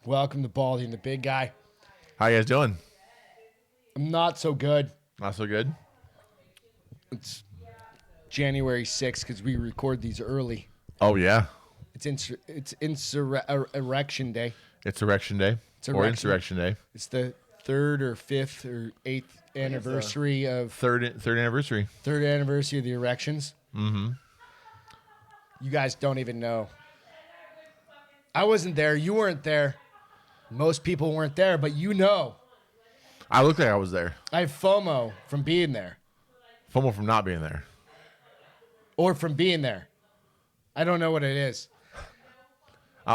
Welcome to Baldy and the Big Guy. How you guys doing? I'm not so good. Not so good? It's January 6th because we record these early. Oh, yeah. It's Erection Day. It's Erection Day. Or Insurrection Day. It's the 3rd or 5th or 8th anniversary of... Third anniversary. 3rd anniversary of the erections. Mm-hmm. You guys don't even know. I wasn't there. You weren't there. Most people weren't there, but you know. I looked like I was there. I have FOMO from being there. FOMO from not being there. Or from being there. I don't know what it is.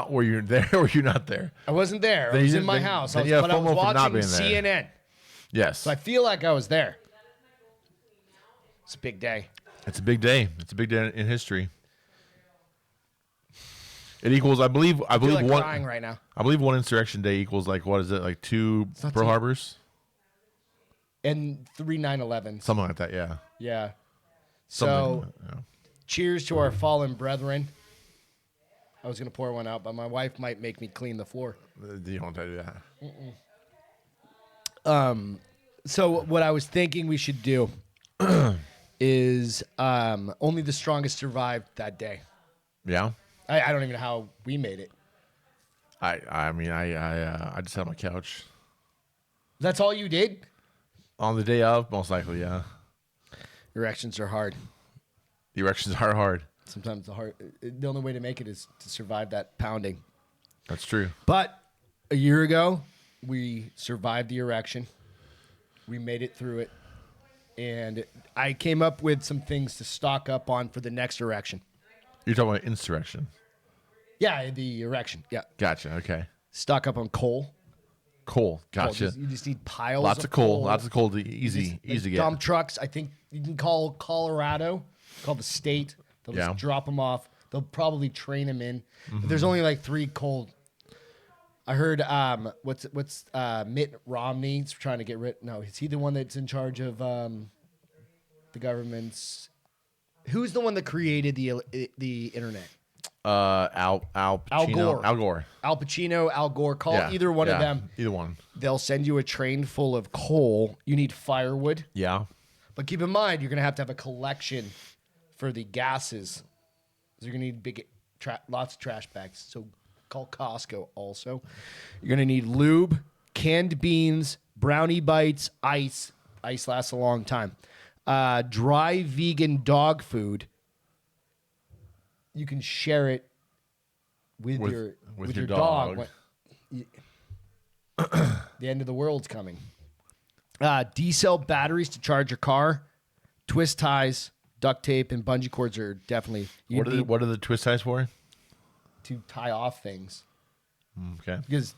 Were you there or were you not there? I wasn't there. I was in my house. But I was watching CNN. Yes. So I feel like I was there. It's a big day. It's a big day. It's a big day in history. It equals, I believe like one. Crying right now. I believe one Insurrection Day equals like what is it? Like 2 Pearl Harbors and 3 9/11s. Something like that. Yeah. Yeah. So, cheers to our fallen brethren. I was gonna pour one out, but my wife might make me clean the floor. You don't do that. So what I was thinking we should do is only the strongest survived that day. Yeah. I don't even know how we made it. I mean, I just sat on my couch. That's all you did? On the day of, most likely, yeah. Erections are hard. The erections are hard. Sometimes the only way to make it is to survive that pounding. That's true. But a year ago, we survived the erection. We made it through it. And I came up with some things to stock up on for the next erection. You're talking about insurrection. Yeah, the erection. Yeah. Gotcha. Okay. Stock up on coal. Coal. Gotcha. You just need piles Lots of coal. Lots of coal. Easy to get. Dump trucks. I think you can call Colorado, call the state. They'll just drop them off. They'll probably train them in. Mm-hmm. But there's only like 3 coal. I heard what's Mitt Romney's trying to get rid. No, is he the one that's in charge of the government's? Who's the one that created the internet? Al Pacino. Al Gore. Al Pacino, Al Gore. Call either one of them. Either one. They'll send you a train full of coal. You need firewood. Yeah. But keep in mind, you're going to have a collection for the gases. So you're going to need lots of trash bags. So call Costco also. You're going to need lube, canned beans, brownie bites, ice. Ice lasts a long time. Dry vegan dog food. You can share it with your dog. The end of the world's coming. D-cell batteries to charge your car. Twist ties, duct tape, and bungee cords are definitely... What are the twist ties for? To tie off things. Okay. Because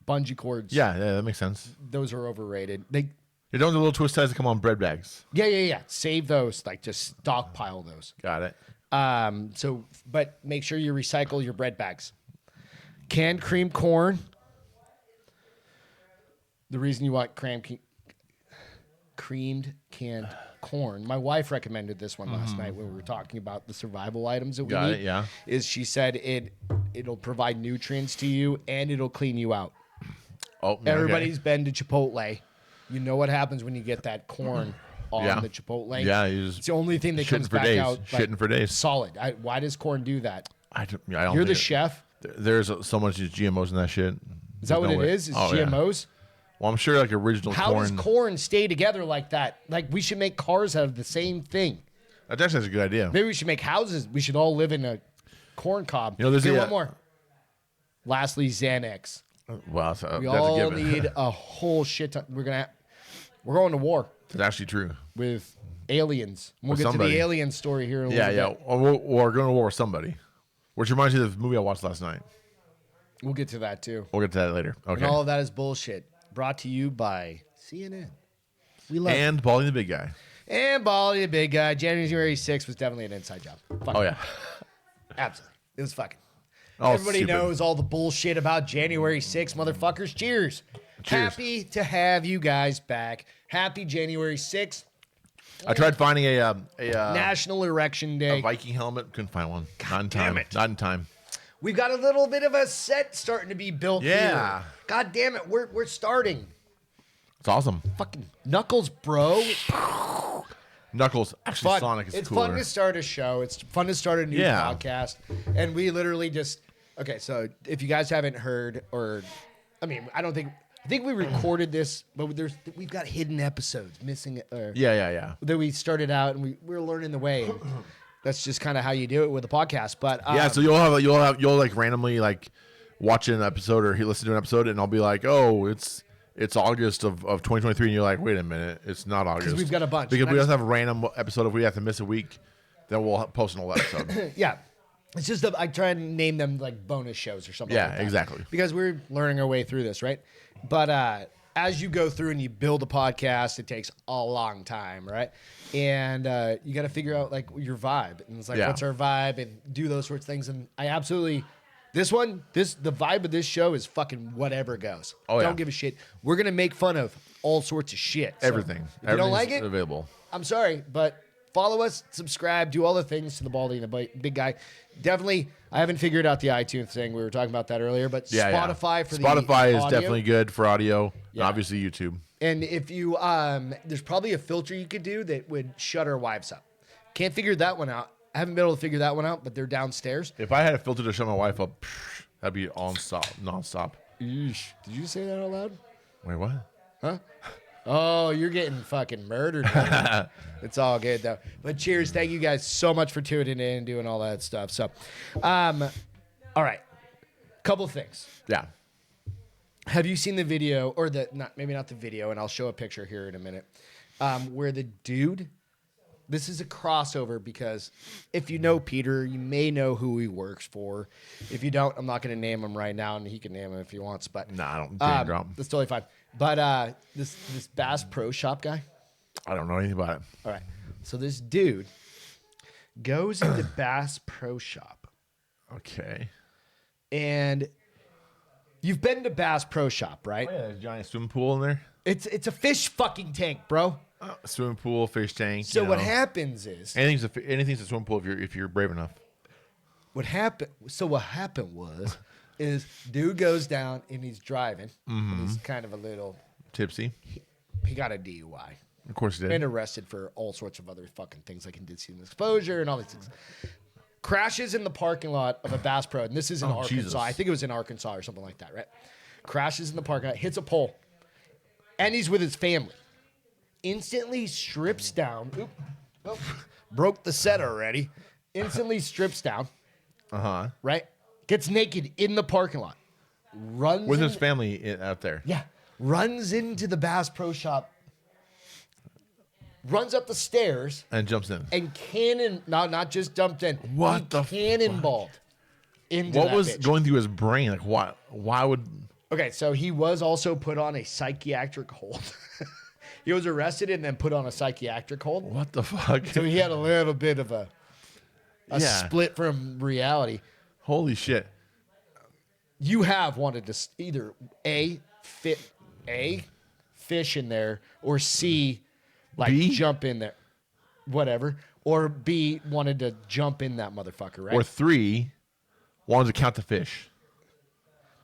bungee cords... Yeah, that makes sense. Those are overrated. You don't do little twist ties that come on bread bags. Yeah. Save those. Like, just stockpile those. Got it. But make sure you recycle your bread bags. Canned cream corn. The reason you want creamed canned corn. My wife recommended this one last night when we were talking about the survival items that we need. Yeah. Is she said it'll provide nutrients to you and it'll clean you out. Oh, Everybody's been to Chipotle. You know what happens when you get that corn on the Chipotle. Yeah, it's the only thing that comes back out. Shitting for days. Solid. Why does corn do that? I don't You're the chef. There's so much GMOs in that shit. Is that what it is? Is GMOs? Yeah. Well, I'm sure like original corn. How does corn stay together like that? Like we should make cars out of the same thing. That actually is a good idea. Maybe we should make houses. We should all live in a corn cob. There's one more. Lastly, Xanax. Well, we all need a whole shit ton. We're going to war. It's actually true. With aliens. We'll get to the alien story here in a little bit. Yeah. We're going to war with somebody. Which reminds me of the movie I watched last night. We'll get to that too. We'll get to that later. Okay. And all of that is bullshit. Brought to you by CNN. We love and Baldy the Big Guy. And Baldy the Big Guy. January 6th was definitely an inside job. Oh, yeah. Absolutely. It was fucking. Oh, Everybody stupid. knows all the bullshit about January 6th, motherfuckers. Cheers. Happy to have you guys back. Happy January 6th. I tried finding a National Erection Day. Viking helmet. Couldn't find one. Not in damn time. it. Not in time. We've got a little bit of a set starting to be built Yeah. here. God damn it. We're starting. It's awesome. Fucking Knuckles, bro. Knuckles. Actually, Fun. Sonic is it's cooler. fun to start a show. It's fun to start a new podcast. And we literally just... Okay, so if you guys haven't heard or... I mean, I think we recorded this, but we've got hidden episodes missing. Yeah. That we started out and we're learning the way. And that's just kind of how you do it with a podcast. But Yeah, so you'll like randomly like watch an episode or listen to an episode, and I'll be like, oh, it's August of 2023, and you're like, wait a minute, it's not August. Because we've got a bunch. Because we also have a random episode. If we have to miss a week, then we'll post an old episode. Yeah. It's just I try and name them like bonus shows or something. Yeah, like that. exactly. Because we're learning our way through this, right? But as you go through and you build a podcast, it takes a long time, right? And you got to figure out like your vibe, and it's like, what's our vibe, and do those sorts of things. And I absolutely, the vibe of this show is fucking whatever goes. Oh, Don't give a shit. We're gonna make fun of all sorts of shit. So Everything. if you don't like it, available. I'm sorry, but follow us, subscribe, do all the things to the Baldy and the Big Guy. Definitely, I haven't figured out the iTunes thing. We were talking about that earlier, but Spotify for Spotify is audio. definitely good for audio. Yeah. And obviously YouTube. And if you, there's probably a filter you could do that would shut our wives up. Can't figure that one out. I haven't been able to figure that one out, but they're downstairs. If I had a filter to shut my wife up, that'd be nonstop. Eesh. Did you say that out loud? Wait, what? Huh? Oh, you're getting fucking murdered. It's all good, though. But cheers. Thank you guys so much for tuning in and doing all that stuff. So, all right. Couple things. Yeah. Have you seen the video, or maybe not the video, and I'll show a picture here in a minute, where the dude, this is a crossover because if you know Peter, you may know who he works for. If you don't, I'm not going to name him right now, and he can name him if he wants. But Nah, I don't name drop. that's totally fine. But this Bass Pro Shop guy. I don't know anything about it. All right. So this dude goes into Bass Pro Shop. Okay. And you've been to Bass Pro Shop, right? Oh, yeah, there's a giant swimming pool in there. It's a fish fucking tank, bro. Swimming pool, fish tank. So what happens is anything's a swimming pool if you're brave enough. what happened was dude goes down and he's driving. And he's kind of a little Tipsy. he got a DUI. Of course he did. And arrested for all sorts of other fucking things like indecent exposure and all these things. Crashes in the parking lot of a Bass Pro, and this is in Arkansas. Jesus. I think it was in Arkansas or something like that, right? Crashes in the parking lot, hits a pole, and he's with his family. Instantly strips down. Broke the set already. Instantly strips down. Right? Gets naked in the parking lot. Runs with his family out there. Yeah. Runs into the Bass Pro Shop. Runs up the stairs And jumps in. and not just dumped in. What the cannonballed into What that was bitch. going through his brain? Like, why would... Okay, so he was also put on a psychiatric hold. He was arrested and then put on a psychiatric hold. What the fuck? So he had a little bit of a split from reality. Holy shit. You have wanted to either fish in there, or C, like B? jump in there, whatever, or B, wanted to jump in that motherfucker, right? Or 3, wanted to count the fish.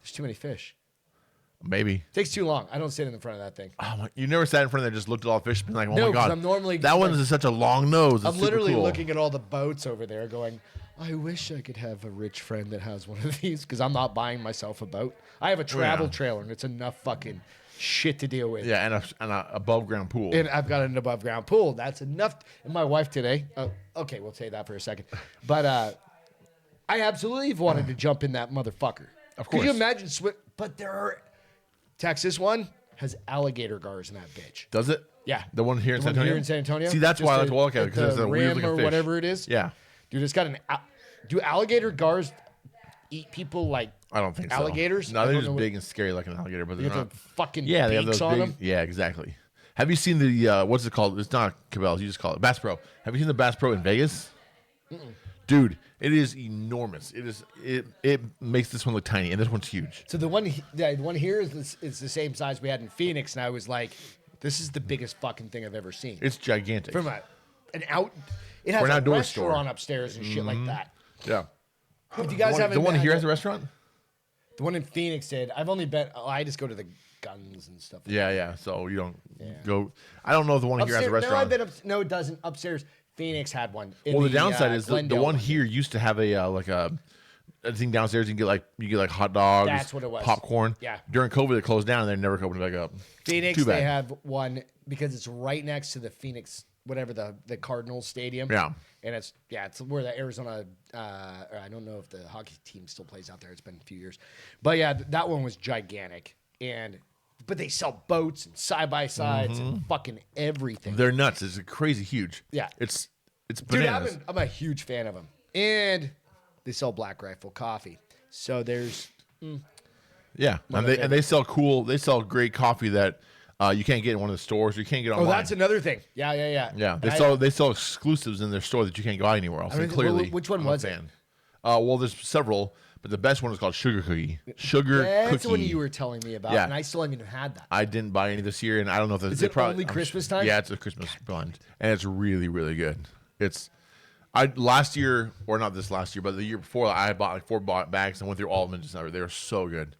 There's too many fish. Maybe. Takes too long. I don't sit in front of that thing. Oh, you never sat in front of there, just looked at all the fish, been like, oh No, my 'cause god, I'm normally that one is such a long nose. It's I'm super literally cool. looking at all the boats over there going, I wish I could have a rich friend that has one of these, because I'm not buying myself a boat. I have a travel trailer, and it's enough fucking shit to deal with. Yeah, and a above ground pool. And I've got an above ground pool. That's enough. And my wife today, okay, we'll say that for a second. But I absolutely have wanted to jump in that motherfucker. Of course. Could you imagine? But Texas one has alligator gars in that bitch. Does it? Yeah. The one here in San Antonio? Here in San Antonio. See, that's why I like to walk at it, at because it's the a weird rim looking or fish. whatever it is. Yeah. Dude, it's got do alligator gars eat people like I don't think alligators? so. No, I they're don't just know big and scary like an alligator, but They they're have not. the fucking Yeah, they have beaks those on big. them. Yeah, exactly. Have you seen the what's it called? It's not Cabela's. You just call it Bass Pro. Have you seen the Bass Pro in Vegas? Dude, it is enormous. It makes this one look tiny, and this one's huge. So the one here is the same size we had in Phoenix, and I was like, this is the biggest fucking thing I've ever seen. It's gigantic. From it has an a outdoor restaurant store upstairs and shit like that. Yeah. If you guys haven't The one been- here has a restaurant? The one in Phoenix did. I've only been. I just go to the guns and stuff. Yeah. So you don't go. I don't know if the one here has a restaurant. No, I've been no, it doesn't. Upstairs, Phoenix had one. Well, the downside is the one here used to have a thing downstairs. You get like hot dogs. That's what it was. Popcorn. Yeah. During COVID, it closed down and they never opened it back up. Phoenix, Too bad. they have one because it's right next to the Phoenix, whatever the Cardinals stadium. Yeah. And it's where the Arizona. I don't know if the hockey team still plays out there. It's been a few years, but yeah, that one was gigantic. But they sell boats and side by sides and fucking everything. They're nuts. It's crazy huge. Yeah. It's Dude, bananas. I'm a huge fan of them, and they sell Black Rifle coffee. So there's Yeah, and they sell great coffee that you can't get in one of the stores. You can't get online. oh, that's another thing. Yeah. Yeah, they sell exclusives in their store that you can't buy anywhere else. And clearly, which one I'm was a it? fan. Well, there's several, but the best one is called Sugar Cookie. That's Cookie. what you were telling me about, Yeah. and I still haven't even had that. I didn't buy any this year, and I don't know if Is it only Christmas time? Yeah, it's a Christmas blend, and it's really, really good. Last year, or not this last year, but the year before, I bought like 4 bags and went through all of them. Just they were so good.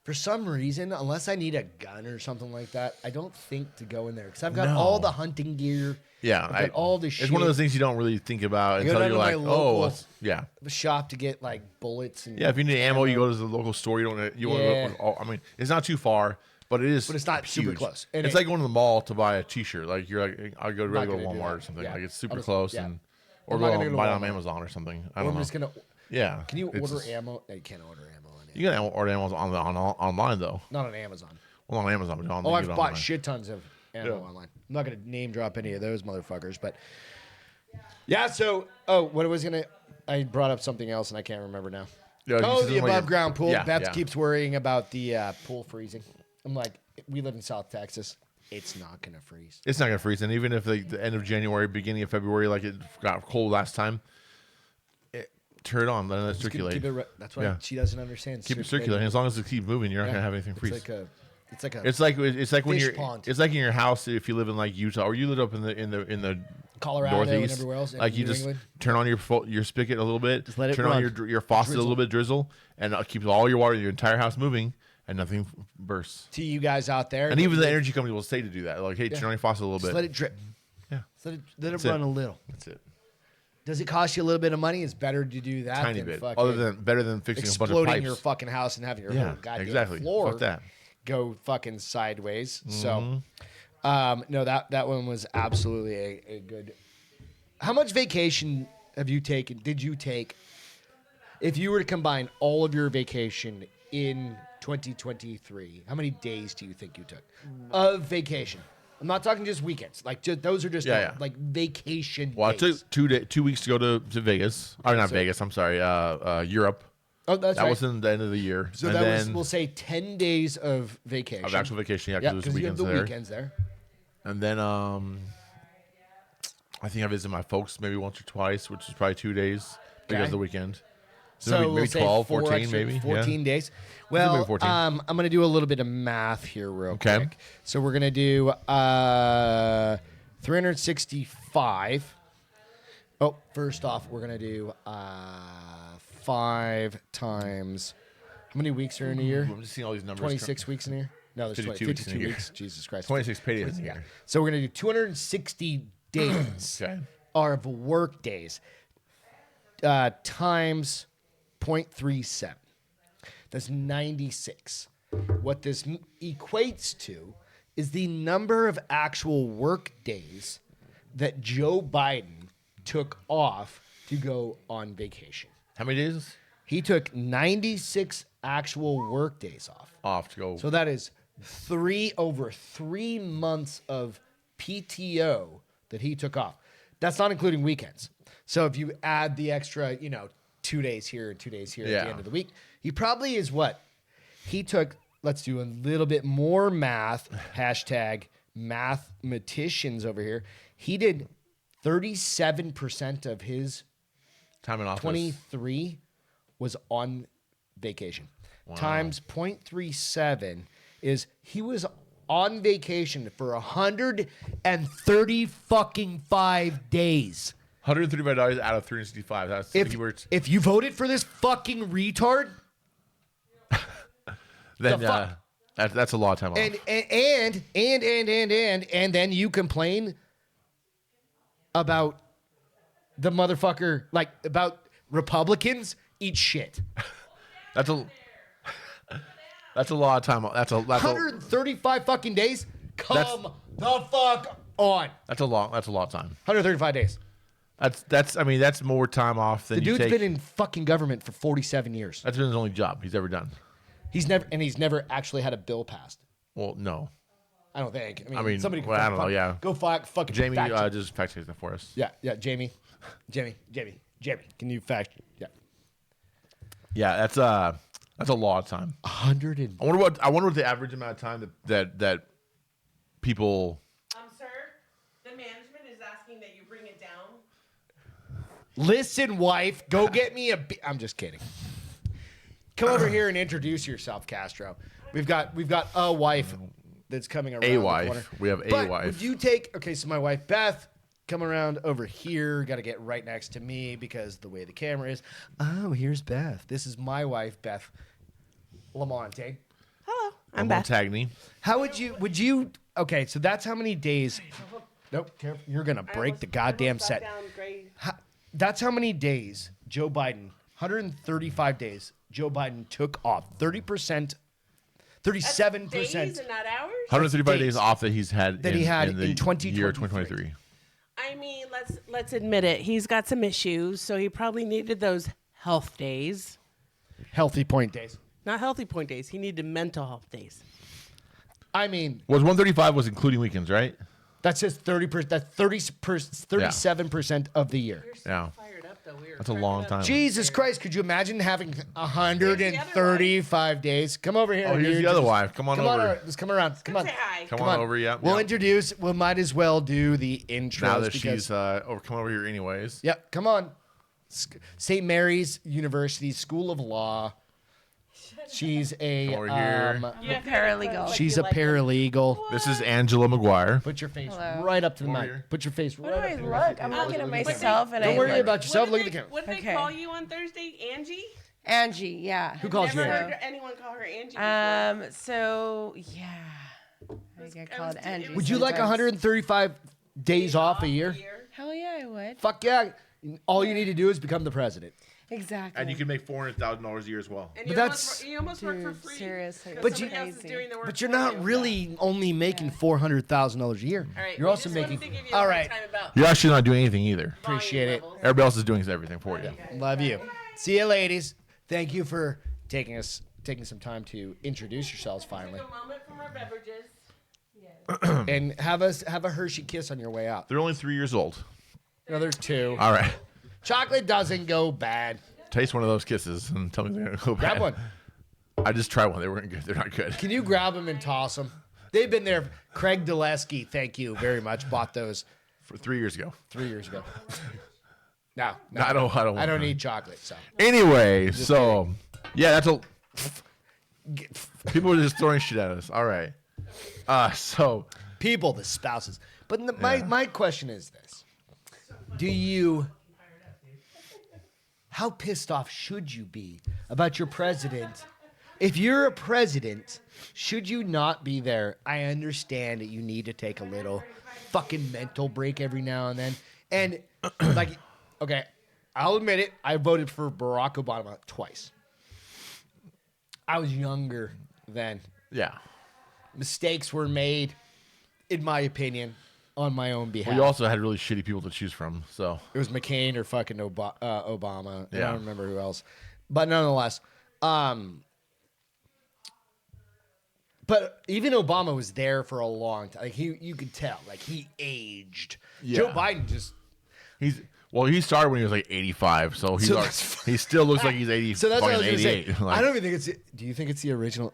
For some reason, unless I need a gun or something like that, I don't think to go in there because I've got No. all the hunting gear. Yeah, I've got all the shit. It's one of those things you don't really think about go until down you're to my like, local- yeah. shop to get like bullets and Yeah, if you need ammo, you go to the local store. You want to go. I mean, it's not too far, but it is. But it's not super huge. close. And It's like going to the mall to buy a T-shirt. Like you're like, I'll go to Not regular gonna do Walmart that. or something. Yeah. Like it's super I'll just- close, yeah. or I'm not go gonna go to buy it on Walmart. Amazon or something. I I'm don't know. just gonna. Yeah. Can you it's- order ammo? No, you can't order ammo on it. You can order ammo online though. Not on Amazon. Well, on Amazon, but on. Oh, you I've get it bought online. shit tons of ammo Yeah. online. I'm not gonna name drop any of those motherfuckers, but yeah. So, what I was gonna, I brought up something else and I can't remember now. Yeah, you Oh, said the something like- above ground pool. Yeah, Beth yeah. keeps worrying about the pool freezing. I'm like, we live in South Texas. It's not gonna freeze. It's not gonna freeze, and even if the end of January, beginning of February, like it got cold last time, turn it on, let it circulate. That's why Yeah. she doesn't understand. Keep it circulating. As long as it keeps moving, you're not Yeah. gonna have anything freeze. It's like a It's like when fish you're. pond. It's like in your house if you live in like Utah or you live up in the Colorado Northeast, and everywhere else. like you New just England. turn on your spigot a little bit, Just let it turn run. on your faucet a little bit, drizzle, and it keeps all your water, your entire house moving, and nothing bursts. To you guys out there, And even the energy company will say to do that, like, hey, turn on your faucet a little just bit. let it drip. Yeah, Let it That's run it. a little. that's it. Does it cost you a little bit of money? It's better to do that Tiny than bit, fucking better than fixing a bunch of exploding pipes. your fucking house and having your Yeah, whole goddamn exactly. floor Fuck that. go fucking sideways. Mm-hmm. So, no, that one was absolutely a good. How much vacation have you taken? Did you take? If you were to combine all of your vacation in 2023, how many days do you think you took of vacation? I'm not talking just weekends. Like those are just Yeah. like vacation. Well, days. it took 2 weeks to go to Vegas. Or not Vegas. I'm sorry. Europe. Oh, that's That right. was in the end of the year. So and that was, then we'll say, 10 days of vacation. of actual vacation. Yeah, Yeah, because because there's you have weekends the there. weekends there. And then I think I visited my folks maybe once or twice, which is probably 2 days because Okay. of the weekend. So maybe we'll say 12, 4 14 extra- maybe. 14 days. maybe Well, 14. I'm going to do a little bit of math here real Okay. quick. So we're going to do 365. Oh, first off, we're going to do 5 times. How many weeks are in a year? I'm just seeing all these numbers. 26 weeks in a year? No, there's 52 52 weeks in a year. weeks. Jesus Christ. 26 paydays in a Yeah. year. So we're going to do 260 days Okay. of work days times 0.37. That's 96. What this equates to is the number of actual work days that Joe Biden took off to go on vacation. How many days He took 96 actual work days off. off to go? So that is over 3 months of PTO that he took off. That's not including weekends. So if you add the extra, 2 days here and 2 days here at Yeah. the end of the week, he probably is what? He took, let's do a little bit more math, hashtag mathematicians over here. He did 37% of his Time in office. 23 was on vacation. Times 0.37 is he was on vacation for 130 fucking 5 days. $135 out of 365. That's If you voted for this fucking retard, then that's a lot of time off. And then you complain about the motherfucker, like about Republicans. Eat shit. That's a lot of time. That's 135 fucking days. Come the fuck on. That's a lot of time. 135 days. That's more time off than The dude's been in fucking government for 47 years. That's been his only job he's ever done. He's never actually had a bill passed. Well, no. I don't think. Somebody. Well, I don't know. Yeah. Go fucking. Jamie just fact check that for us. Yeah. Jamie. Can you fact? Yeah. Yeah, that's a lot of time. 100 and. I wonder what the average amount of time that people. Sir, the management is asking that you bring it down. Listen, wife, go get me I'm just kidding. Come over here and introduce yourself, Castro. We've got a wife that's coming around. A the wife. corner. We have a But wife. Would you take? Okay, so my wife Beth. Come around over here. Got to get right next to me because the way the camera is. Oh, here's Beth. This is my wife, Beth Lamonte. Hello, I'm Beth. Tagney. How would you? Okay, so that's how many days. Nope, careful. You're gonna break the goddamn set. That's how many days Joe Biden. 135 days. Joe Biden took off 30%, 37%. Days and not hours. 135 days off that he's had. That he had in the 2023. year 2023. I mean, let's admit it. He's got some issues, so he probably needed those health days. Healthy point days. Not healthy point days. He needed mental health days. I mean, Was 135 was including weekends, right? that's just 30%. That's 37% of the year. You're so Yeah. fired up, though. That's a long time. Jesus Christ! Could you imagine having 135 days? Come over here. Oh, here's the other wife. Come on over. Just come around. Come on. Say hi. Come on over. Yeah. We'll yeah. introduce. We might as well do the intro. Now that she's come over here anyways. Yep. Come on. St. Mary's University School of Law. She's a Over here. You're a paralegal. She's a paralegal. This is Angela McGuire. Put your face Hello. right up to the Over mic. here. Put your face What right do up I to the look? I'm looking at myself and Don't I worry look. about yourself. Look at the camera. What did Okay. they call you on Thursday? Angie? Angie, yeah. Who calls you Never Angie? heard anyone call her Angie before. So yeah. I get called Angie. Would you like sometimes. 135 days off a year? Hell yeah, I would. Fuck yeah. All you need to do is become the president. Exactly. And you can make $400,000 a year as well. And But you almost work for Dude, free. seriously. Because But you- somebody else is doing the work But you're for not you. really only making $400,000 a year. All right, You're we also just wanted making. to give you a All hard right. time about You're actually not doing anything either. volume Appreciate it. levels. Everybody else is doing everything for you. Love you. See you, ladies. Thank you for taking some time to introduce yourselves finally, Take a moment from our beverages. and have a Hershey kiss on your way out. They're only 3 years old. Another 2. All right. Chocolate doesn't go bad. Taste one of those kisses and tell me they're going to go bad. Grab one. I just tried one. They weren't good. They're not good. Can you grab them and toss them? They've been there. Craig Dulesky, thank you very much. Bought those For 3 years ago. 3 years ago. No, No, I don't I don't need chocolate. So Anyway, so yeah, that's a. People are just throwing shit at us. All right. So people, the spouses. But Yeah. my question is this: Do you? How pissed off should you be about your president? If you're a president, should you not be there? I understand that you need to take a little fucking mental break every now and then. And like, okay, I'll admit it. I voted for Barack Obama twice. I was younger then. yeah. Mistakes were made, in my opinion, on my own behalf. Well, you also had really shitty people to choose from. So It was McCain or fucking Obama. And I Yeah. don't remember who else. But nonetheless, but even Obama was there for a long time. Like you could tell, like he aged. Yeah. Joe Biden just. he started when he was like 85, so he's So already, that's- he still looks like he's 80. So that's what I was fucking gonna say. 88. Like, I don't even think it's. Do you think it's the original?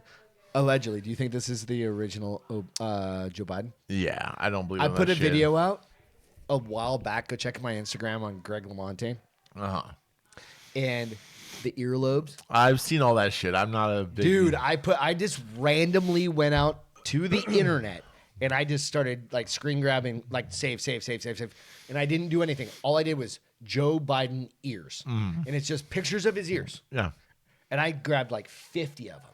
Allegedly, do you think this is the original Joe Biden? Yeah, I don't believe. I in put that a shit. video out a while back. Go check my Instagram on Greg LaMontagne. Uh-huh. and the earlobes. I've seen all that shit. I'm not a big Dude, I just randomly went out to the internet and I just started like screen grabbing, like save. And I didn't do anything. All I did was Joe Biden ears. And it's just pictures of his ears. Yeah. And I grabbed like 50 of them.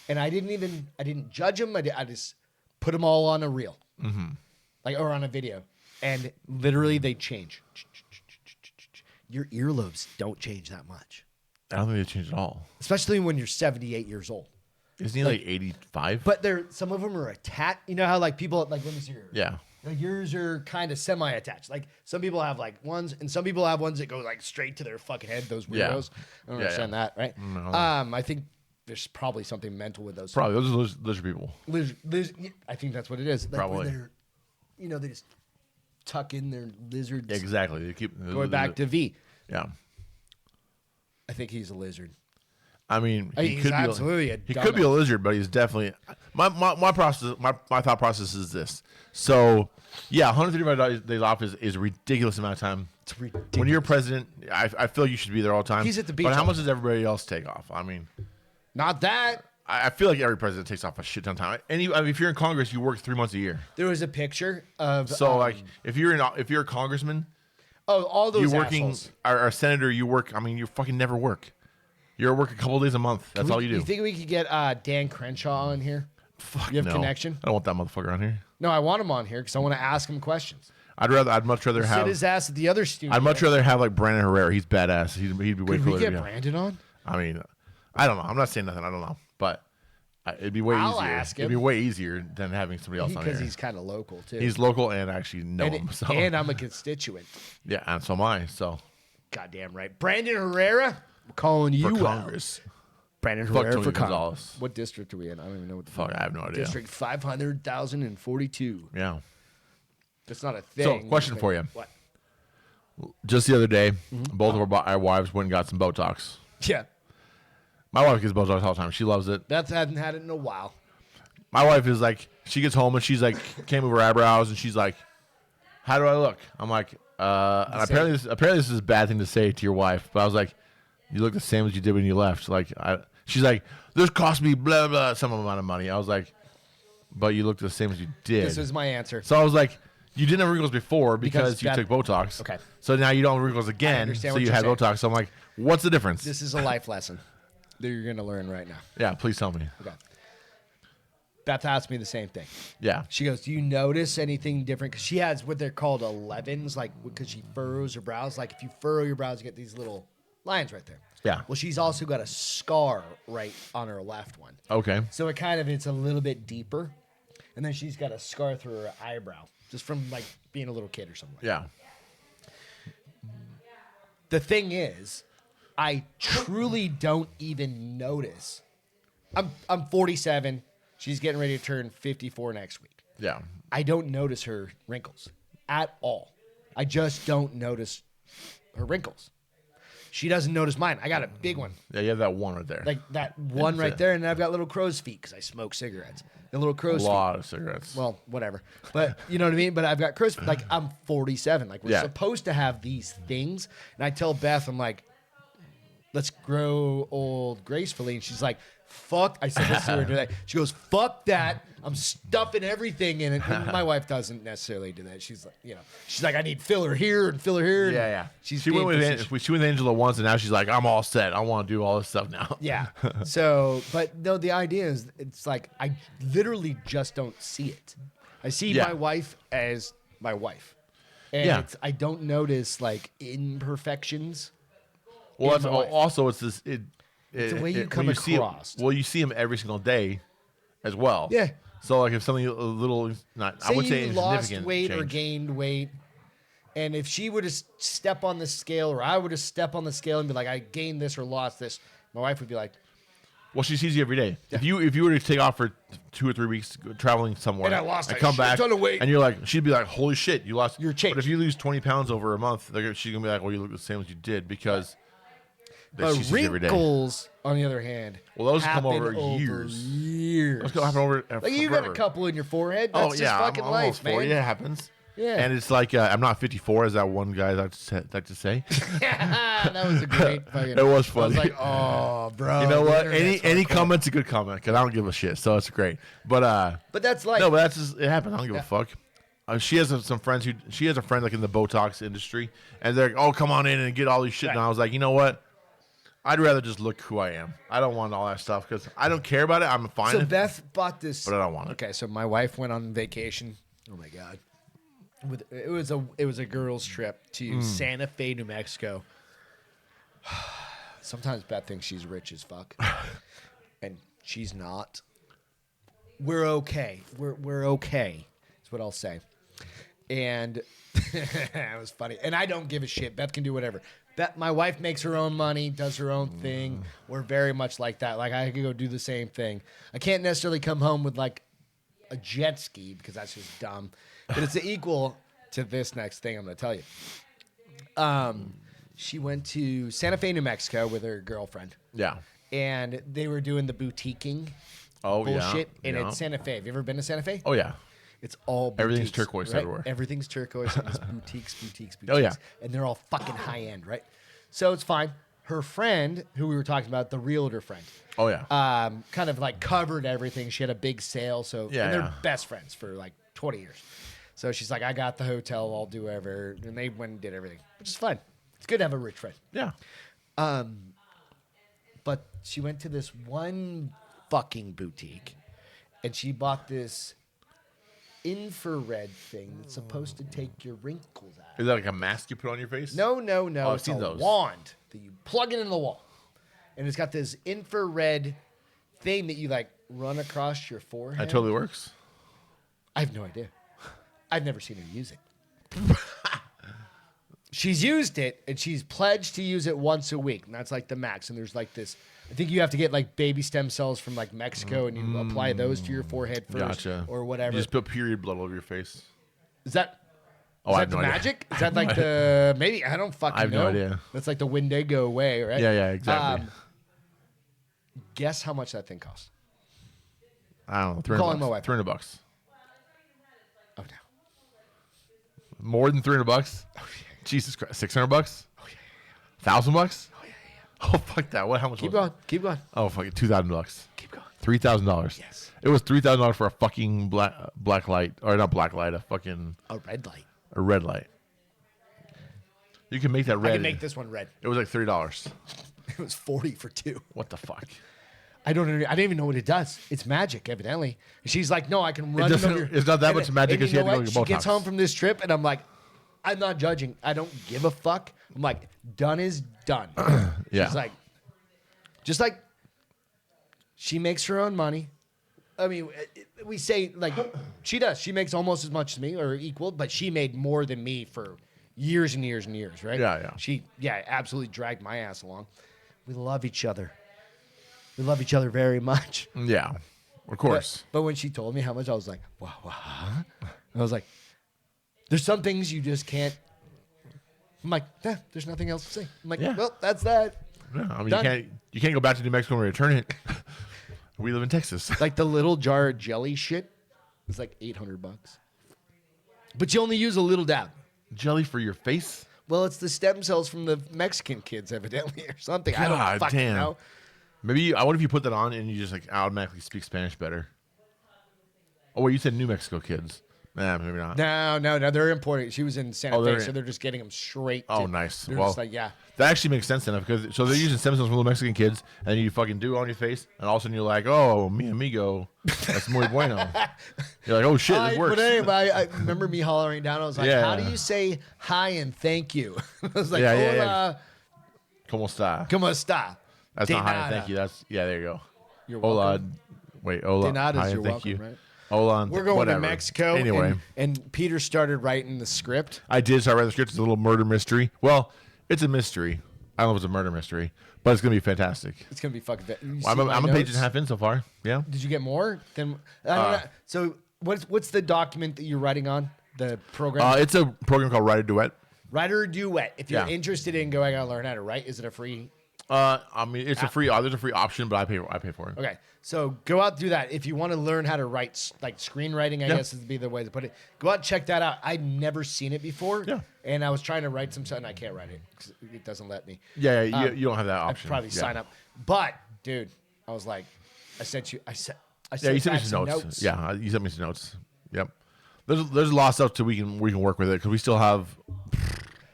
And I didn't judge them. I just put them all on a reel. Or on a video. And literally they change. Your earlobes don't change that much. I don't think they changed at all. Especially when you're 78 years old. Isn't he like 85? But some of them are attached. You know how like people, like let me see yours. Yeah. Like yours are kind of semi-attached. Like some people have like ones, and some people have ones that go like straight to their fucking head. Those weirdos. I don't understand that, right? No. I think there's probably something mental with those. Probably those are people. I think that's what it is. Like Probably. They're, they just tuck in their lizards. Exactly. They keep Going back to V. Yeah. I think he's a lizard. I mean, He's absolutely a he could be a lizard, but he's definitely my process. My thought process is this. So, yeah, 135 days off is a ridiculous amount of time. It's ridiculous. When you're president, I feel like you should be there all the time. He's at the beach But how all much does everybody else take off? I mean, not that. I feel like every president takes off a shit ton of time. And if you're in Congress, you work 3 months a year. There was a picture of So if you're a congressman, all those you're working assholes. or a senator, you work. I mean, you fucking never work. You're at work a couple days a month. That's all you do. You think we could get Dan Crenshaw on here? Fuck You have no. connection? I don't want that motherfucker on here. No, I want him on here because I want to ask him questions. I'd much rather Sit have. his ass at the other studio. I'd much rather have like Brandon Herrera. He's badass. He'd be way Could cooler. we get yeah. Brandon on? I mean, I don't know. I'm not saying nothing. I don't know, but it'd be way I'll easier. ask him. It'd be way easier than having somebody else on here. Because he's kind of local too. He's local and I actually know him. So and I'm a constituent. yeah, and so am I. So Goddamn right. Brandon Herrera, we're calling you for out. Congress, Brandon Fuck Herrera Tony for Gonzalez. Congress. What district are we in? I don't even know what the fuck, I have no idea. District 500,042. Yeah. That's not a thing. So, question for you. What? Just the other day, both of our wives went and got some Botox. Yeah. My wife gets Botox all the time. She loves it. That's hadn't had it in a while. My wife is like, she gets home and she's like, can't move her eyebrows, and she's like, how do I look? I'm like, and apparently this is a bad thing to say to your wife, but I was like, you look the same as you did when you left. Like, she's like, this cost me blah blah some amount of money. I was like, but you look the same as you did. This is my answer. So I was like, you didn't have wrinkles before because you that- took Botox. Okay. So now you don't have wrinkles again. understand So what you you're had saying. Botox. So I'm like, what's the difference? This is a life lesson that you're going to learn right now. Yeah, please tell me. Okay. Beth asked me the same thing. Yeah. She goes, do you notice anything different? Because she has what they're called 11s, like because she furrows her brows. Like if you furrow your brows, you get these little lines right there. Yeah. Well, she's also got a scar right on her left one. Okay. So it's a little bit deeper. And then she's got a scar through her eyebrow just from like being a little kid or something. Yeah. The thing is, I truly don't even notice. I'm 47. She's getting ready to turn 54 next week. Yeah. I don't notice her wrinkles at all. I just don't notice her wrinkles. She doesn't notice mine. I got a big one. Yeah, you have that one right there. Like that one That's right it. there, and then I've got little crow's feet because I smoke cigarettes. The little a crow's feet. lot of cigarettes. Well, whatever. But you know what I mean? But I've got crow's feet. Like I'm 47. Like we're Yeah. supposed to have these things. And I tell Beth, I'm like, let's grow old gracefully. And she's like, fuck. I said this to her today. She goes, fuck that. I'm stuffing everything in it. And my wife doesn't necessarily do that. She's like, she's like, I need filler here and filler here. yeah, And yeah. She went with Angela once, and now she's like, I'm all set. I want to do all this stuff now. Yeah. So, but no, the idea is it's like I literally just don't see it. I see Yeah. my wife as my wife. And Yeah. I don't notice like imperfections. Well, in that's my life. also it's this. It's the way you when come see him- across. well, you see him every single day, as well. Yeah. So like if something a little not, I Say would say you lost insignificant weight or change. gained weight. And if she would have step on the scale or I would have step on the scale and be like, I gained this or lost this, my wife would be like, Well, she sees you every day. If you were to take off for 2 or 3 weeks traveling somewhere And I lost a come shit back ton of weight. and you're like, she'd be like, holy shit, you lost. You're changed. But if you lose 20 pounds over a month, she's gonna be like, well, you look the same as you did because that she sees you every day. wrinkles, on the other hand, Well, those come happen over years. Years. Let's go happen over. Like you got a forever. couple in your forehead. That's Oh just yeah, fucking I'm life, almost 40. man. Yeah, it happens. Yeah. And it's like I'm not 54, as that one guy like to say. That was a great fucking. It was I funny. was like, oh, bro. You know the what? internet's Any hardcore. comment's a good comment because I don't give a shit. So it's great. But that's like no, but that's just, it happened. I don't give a fuck. She has some friends she has a friend like in the Botox industry, and they're like, oh, come on in and get all these shit. And I was like, you know what? I'd rather just look who I am. I don't want all that stuff because I don't care about it. I'm fine. So Beth bought this, but I don't want it. Okay, so my wife went on vacation. Oh my god, it was a girls' trip to Santa Fe, New Mexico. Sometimes Beth thinks she's rich as fuck, and she's not. We're okay. We're okay. Is what I'll say. And it was funny. And I don't give a shit. Beth can do whatever. My wife makes her own money, does her own thing. We're very much like that. Like I could go do the same thing. I can't necessarily come home with like a jet ski because that's just dumb. But it's equal to this next thing I'm going to tell you. She went to Santa Fe, New Mexico with her girlfriend. Yeah. And they were doing the boutiquing Yeah. bullshit. And it's Santa Fe. Have you ever been to Santa Fe? Oh yeah. It's all boutiques, Everything's turquoise everywhere. Everything's turquoise. And it's boutiques. Oh, yeah. And they're all fucking high end, right? So it's fine. Her friend, who we were talking about, the realtor friend. Oh yeah. Kind of like covered everything. She had a big sale. And they're best friends for like 20 years. So she's like, I got the hotel. I'll do whatever. And they went and did everything, which is fun. It's good to have a rich friend. Yeah. But she went to this one fucking boutique and she bought this infrared thing that's supposed to take your wrinkles out. Is that like a mask you put on your face? No. I've It's seen a those. wand that you plug it in the wall. And it's got this infrared thing that you like run across your forehead. That totally works. I have no idea. I've never seen her use it. She's used it, and she's pledged to use it once a week, and that's like the max. And there's like this, I think you have to get like baby stem cells from like Mexico, and you apply those to your forehead first, or whatever. You just put period blood all over your face. Is that? Oh, I have the no idea. magic? Is that like the maybe? I don't fucking know. I have no idea. That's like the Wendigo way, right? Yeah, exactly. Guess how much that thing costs? I don't know. 300 calling bucks. my wife. $300. Oh no. More than $300? Oh, yeah. Jesus Christ. $600? Oh yeah. $1,000? Oh yeah. Oh fuck that. What? How much? Keep was going. Keep going. it? Oh fuck it. $2,000. Keep going. $3,000. Yes. It was $3,000 for a fucking black light, or not black light, a fucking A red light. a red light. You can make that red. I can make this one red. It was like $30. It was 40 for two. What the fuck? I don't even know what it does. It's magic, evidently. And she's like, no, I can run. doesn't- it's not that much magic And as you you know had to what? go to She gets Botox. home from this trip, and I'm like, I'm not judging. I don't give a fuck. I'm like, done is done. Yeah. She's like, just like, she makes her own money. I mean, we say like she does. She makes almost as much as me or equal, but she made more than me for years and years and years, right? Yeah. She absolutely dragged my ass along. We love each other. We love each other very much. Yeah. Of course. But when she told me how much, I was like, wow. Huh? I was like, there's some things you just can't. I'm like, there's nothing else to say. I'm like, Yeah. well, that's that. Yeah, I mean, Done. you can't go back to New Mexico and return it. We live in Texas. Like the little jar of jelly shit is like $800. But you only use a little dab. Jelly for your face? Well, it's the stem cells from the Mexican kids, evidently, or something. I God don't fucking damn. know. Maybe I wonder if you put that on and you just like automatically speak Spanish better. Oh wait, you said New Mexico kids. Nah, maybe not. No, they're importing. She was in Santa Fe, they're- so they're just getting them straight. Oh, nice. They're Well, just like, yeah. That actually makes sense then, because so they're using stem cells from little Mexican kids, and then you fucking do it on your face, and all of a sudden you're like, oh, mi amigo, that's muy bueno. You're like, oh shit, this works. But anyway, I remember me hollering down. I was like, Yeah. how do you say hi and thank you? I was like, Yeah. hola, ¿Cómo está? ¿cómo está? That's De not hi nada. and thank you. That's there you go. You're Hola. welcome. Wait, hola. De nada is hi and you're thank welcome, you. right? Hola. and We're going whatever. to Mexico. Anyway, and Peter started writing the script. I did start writing the script. It's a little murder mystery. Well, it's a mystery. I don't know if it's a murder mystery, but it's gonna be fantastic. It's gonna be fucking. I'm a page and a half in so far. Yeah. Did you get more? Then I don't know. So what's the document that you're writing on? The program. It's a program called Writer Duet. Writer Duet. If you're Yeah. interested in going, I gotta learn how to write. Is it a free? I mean, it's a free. There's a free option, but I pay for it. Okay, so go out and do that. If you want to learn how to write, like screenwriting, I guess would be the way to put it. Go out and check that out. I'd never seen it before. Yeah. And I was trying to write some stuff, and I can't write it 'cause it doesn't let me. Yeah, you don't have that I'd option. probably sign up. But dude, I was like, I sent you You sent me back some notes. Yeah, you sent me some notes. Yep. There's a lot of stuff to we can work with it because we still have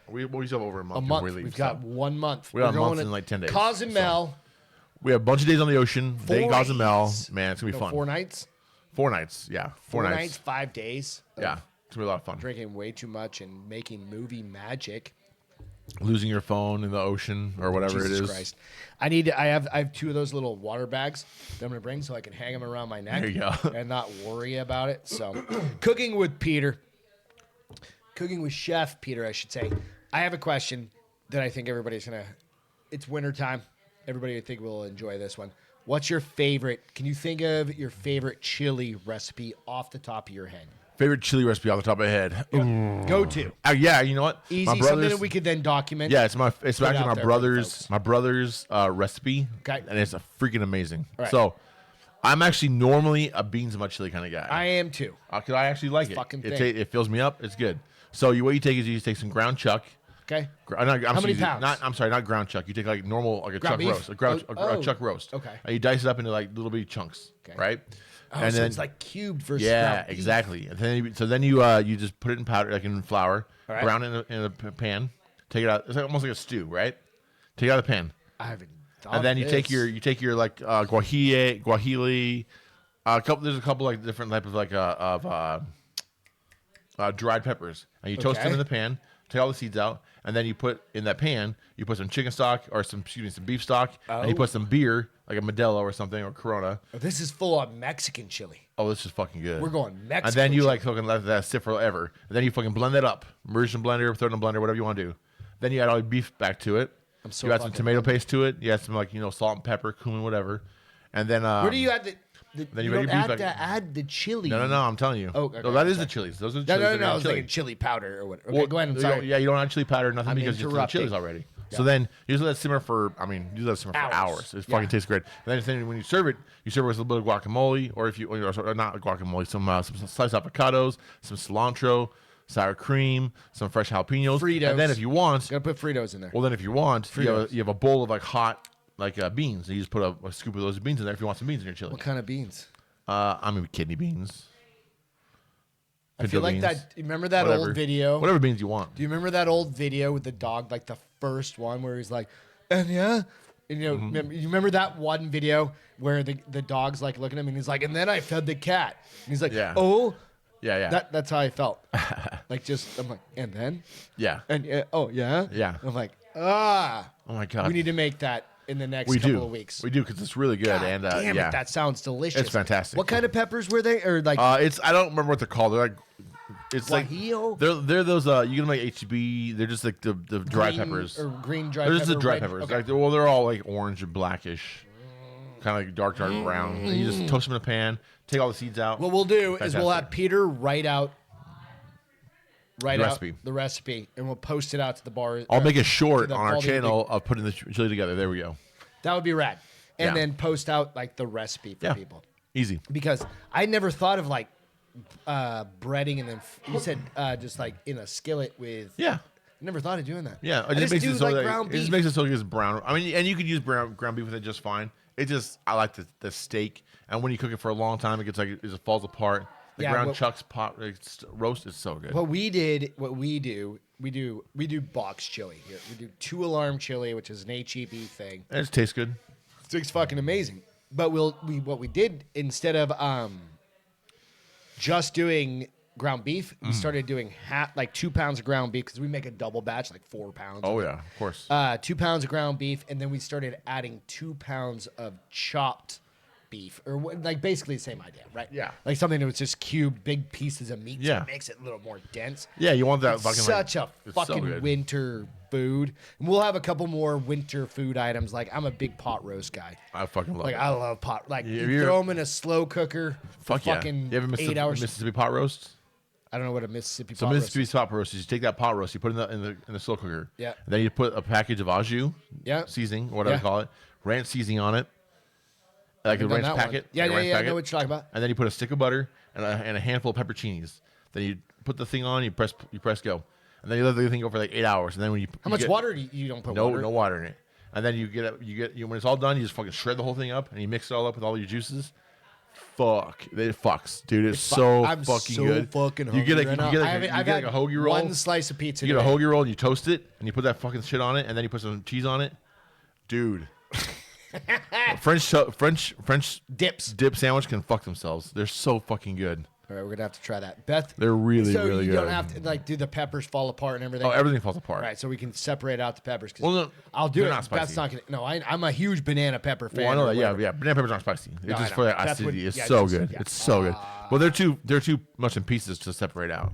we still have over a month. a before month. We leave, We've got 1 month. We got We're a month going in like 10 days. Cozumel. We have a bunch of days on the ocean. Day in 4 Cozumel. nights. Man, it's gonna be fun. 4 nights. 4 nights. Yeah, 4 nights. 5 days. of Yeah, it's gonna be a lot of fun. Drinking way too much and making movie magic. Losing your phone in the ocean or whatever Jesus it is. Christ. I have 2 of those little water bags that I'm gonna bring so I can hang them around my neck. There you go. And not worry about it. So, cooking with Chef Peter, I should say. I have a question that I think everybody's gonna. It's wintertime. Everybody I think will enjoy this one. What's your favorite? Can you think of your favorite chili recipe off the top of your head? Favorite chili recipe off the top of my head. Go to. Yeah, you know what? Easy, My something brother's- that we could then document. Yeah, it's actually out my there for the brother's folks. recipe. Okay. And it's a freaking amazing. Right. So, I'm actually normally a beans and my chili kind of guy. I am too. Cause I actually like it. Fucking It, thing. it fills me up. It's good. So what you take is you take some ground chuck. Okay. How many pounds? I'm sorry, not ground chuck. You take like normal, like a Ground chuck beef? roast, a chuck roast. Okay. And you dice it up into like little bitty chunks. Okay. Right. Oh, and so then it's like cubed versus yeah, ground beef. exactly. And then you just put it in powder, like in flour, All right. brown it in a pan. Take it out. It's like almost like a stew, right? Take it out of the pan. I haven't done And then you take this. your like guajilli, there's a couple like different type of like dried peppers, and you toast them Okay. in the pan. Take all the seeds out, and then you put in that pan. You put some chicken stock or some beef stock, and you Oh. put some beer like a Modelo or something or Corona. Oh, this is full on Mexican chili. Oh, this is fucking good. We're going Mexican. And then you chili. like fucking let that sit forever. And then you fucking blend that up, merge in a blender, throw it in a blender, whatever you want to do. Then you add all your beef back to it. I'm so you add some fucking tomato paste to it. You add some like salt and pepper, cumin, whatever. And then Where do you add the? then you you don't ready to add beef to add the chili. No, I'm telling you. Oh, okay, no, that is sorry. the chilies. Those are the No, chilies. no. I was chili. thinking chili powder or whatever. Okay, Well, go ahead. I'm you sorry. don't- Yeah, you don't add chili powder, nothing I'm because you do the interrupting. chilies already. So then you just let it simmer for. You let it simmer for Hours. hours. It fucking tastes great. And then when you serve it with a little bit of guacamole, or if you or not guacamole, some sliced avocados, some cilantro, sour cream, some fresh jalapenos. Fritos. And then if you want, Gotta put Fritos in there. well, then if you want, Fritos. you have a bowl of like hot beans. And you just put a scoop of those beans in there if you want some beans in your chili. What kind of beans? Kidney beans. I feel pinto like beans, that. Remember that whatever. old video? Whatever beans you want. Do you remember that old video with the dog, like the first one, where he's like, and yeah, and, you remember that one video where the dog's like looking at him and he's like, and then I fed the cat, and he's like, Yeah. oh, Yeah. that's how I felt, like I'm like, and then, Yeah. and oh yeah, Yeah. I'm like, Oh my god. we need to make that in the next We couple do. of weeks. We do because it's really good. God and damn yeah, it, that sounds delicious. It's fantastic. What kind of peppers were they, or like? I don't remember what they're called. They're like, it's Guajillo? like they're those you can like HB. They're just like the dry green peppers. or green dry. They're just the pepper, dry red- peppers. Okay. Like they're all like orange and blackish, kind of like dark brown. And you just toast them in a pan. Take all the seeds out. What we'll do is Fantastic. we'll have Peter write out recipe. the recipe, and we'll post it out to the bar. I'll make a short the on our Baldy channel of putting the chili together. There we go. That would be rad. And Yeah. then post out like the recipe for Yeah. people, Easy. because I never thought of like breading and then you said just like in a skillet with. Yeah. I never thought of doing that. Yeah, I just makes do it so like that ground it beef. just makes it so it's brown. I mean, and you could use ground beef with it just fine. It just I like the steak, and when you cook it for a long time, it gets like it falls apart. The Yeah, ground what- chuck's roast is so good. What we do box chili here. We do 2 alarm chili, which is an HEB thing. And it tastes good. It's fucking amazing. But what we did instead of just doing ground beef, we started doing 2 pounds of ground beef because we make a double batch, like 4 pounds. Oh yeah, of course. 2 pounds of ground beef, and then we started adding 2 pounds of chopped beef, or like basically the same idea, right? Yeah. like something that was just cubed, big pieces of meat. Yeah. so it makes it a little more dense. Yeah, you want that It's fucking such a it's so fucking good. winter food, and we'll have a couple more winter food items. Like I'm a big pot roast guy. I fucking love Like it. I love pot. Like Yeah, you have you throw ever- them in a slow cooker. Fuck yeah. fucking You ever 8 hours. Mississippi pot roast? I don't know what a Mississippi So pot roast Mississippi is. pot roast is you take that pot roast, you put it in the slow cooker. Yeah. And then you put a package of au jus Yeah. seasoning, whatever Yeah. you call it, ranch seasoning on it, like a I've done ranch that one. packet. Yeah, like a ranch I packet. know what you're talking about. And then you put a stick of butter and a handful of pepperoncinis. Then you put the thing on, you press go, and then you let the thing go for like 8 hours. And then when you How much water do you don't put no water? no water in it. And then when it's all done, you just fucking shred the whole thing up and you mix it all up with all your juices. Fuck, it fucks, dude. It's so I'm fucking so good. fucking You get hungry like right now. you get like a hoagie roll. One slice of pizza. You get a today. hoagie roll and you toast it and you put that fucking shit on it and then you put some cheese on it, dude. French Dips. dip sandwich can fuck themselves. They're so fucking good. All right, we're gonna have to try that. Beth, They're really so really you good. don't have to like do the peppers fall apart and everything. Oh, everything falls apart. All right, so we can separate out the peppers. 'Cause Well, no, I'll do they're it. not spicy. Beth's not gonna. No, I'm a huge banana pepper fan. Well, I know or that. Yeah, whatever. yeah. Banana peppers aren't spicy. It's No, I just know. for that That's what- acidity. It's yeah, so just- good. yeah. It's so good. Well, they're too much in pieces to separate out.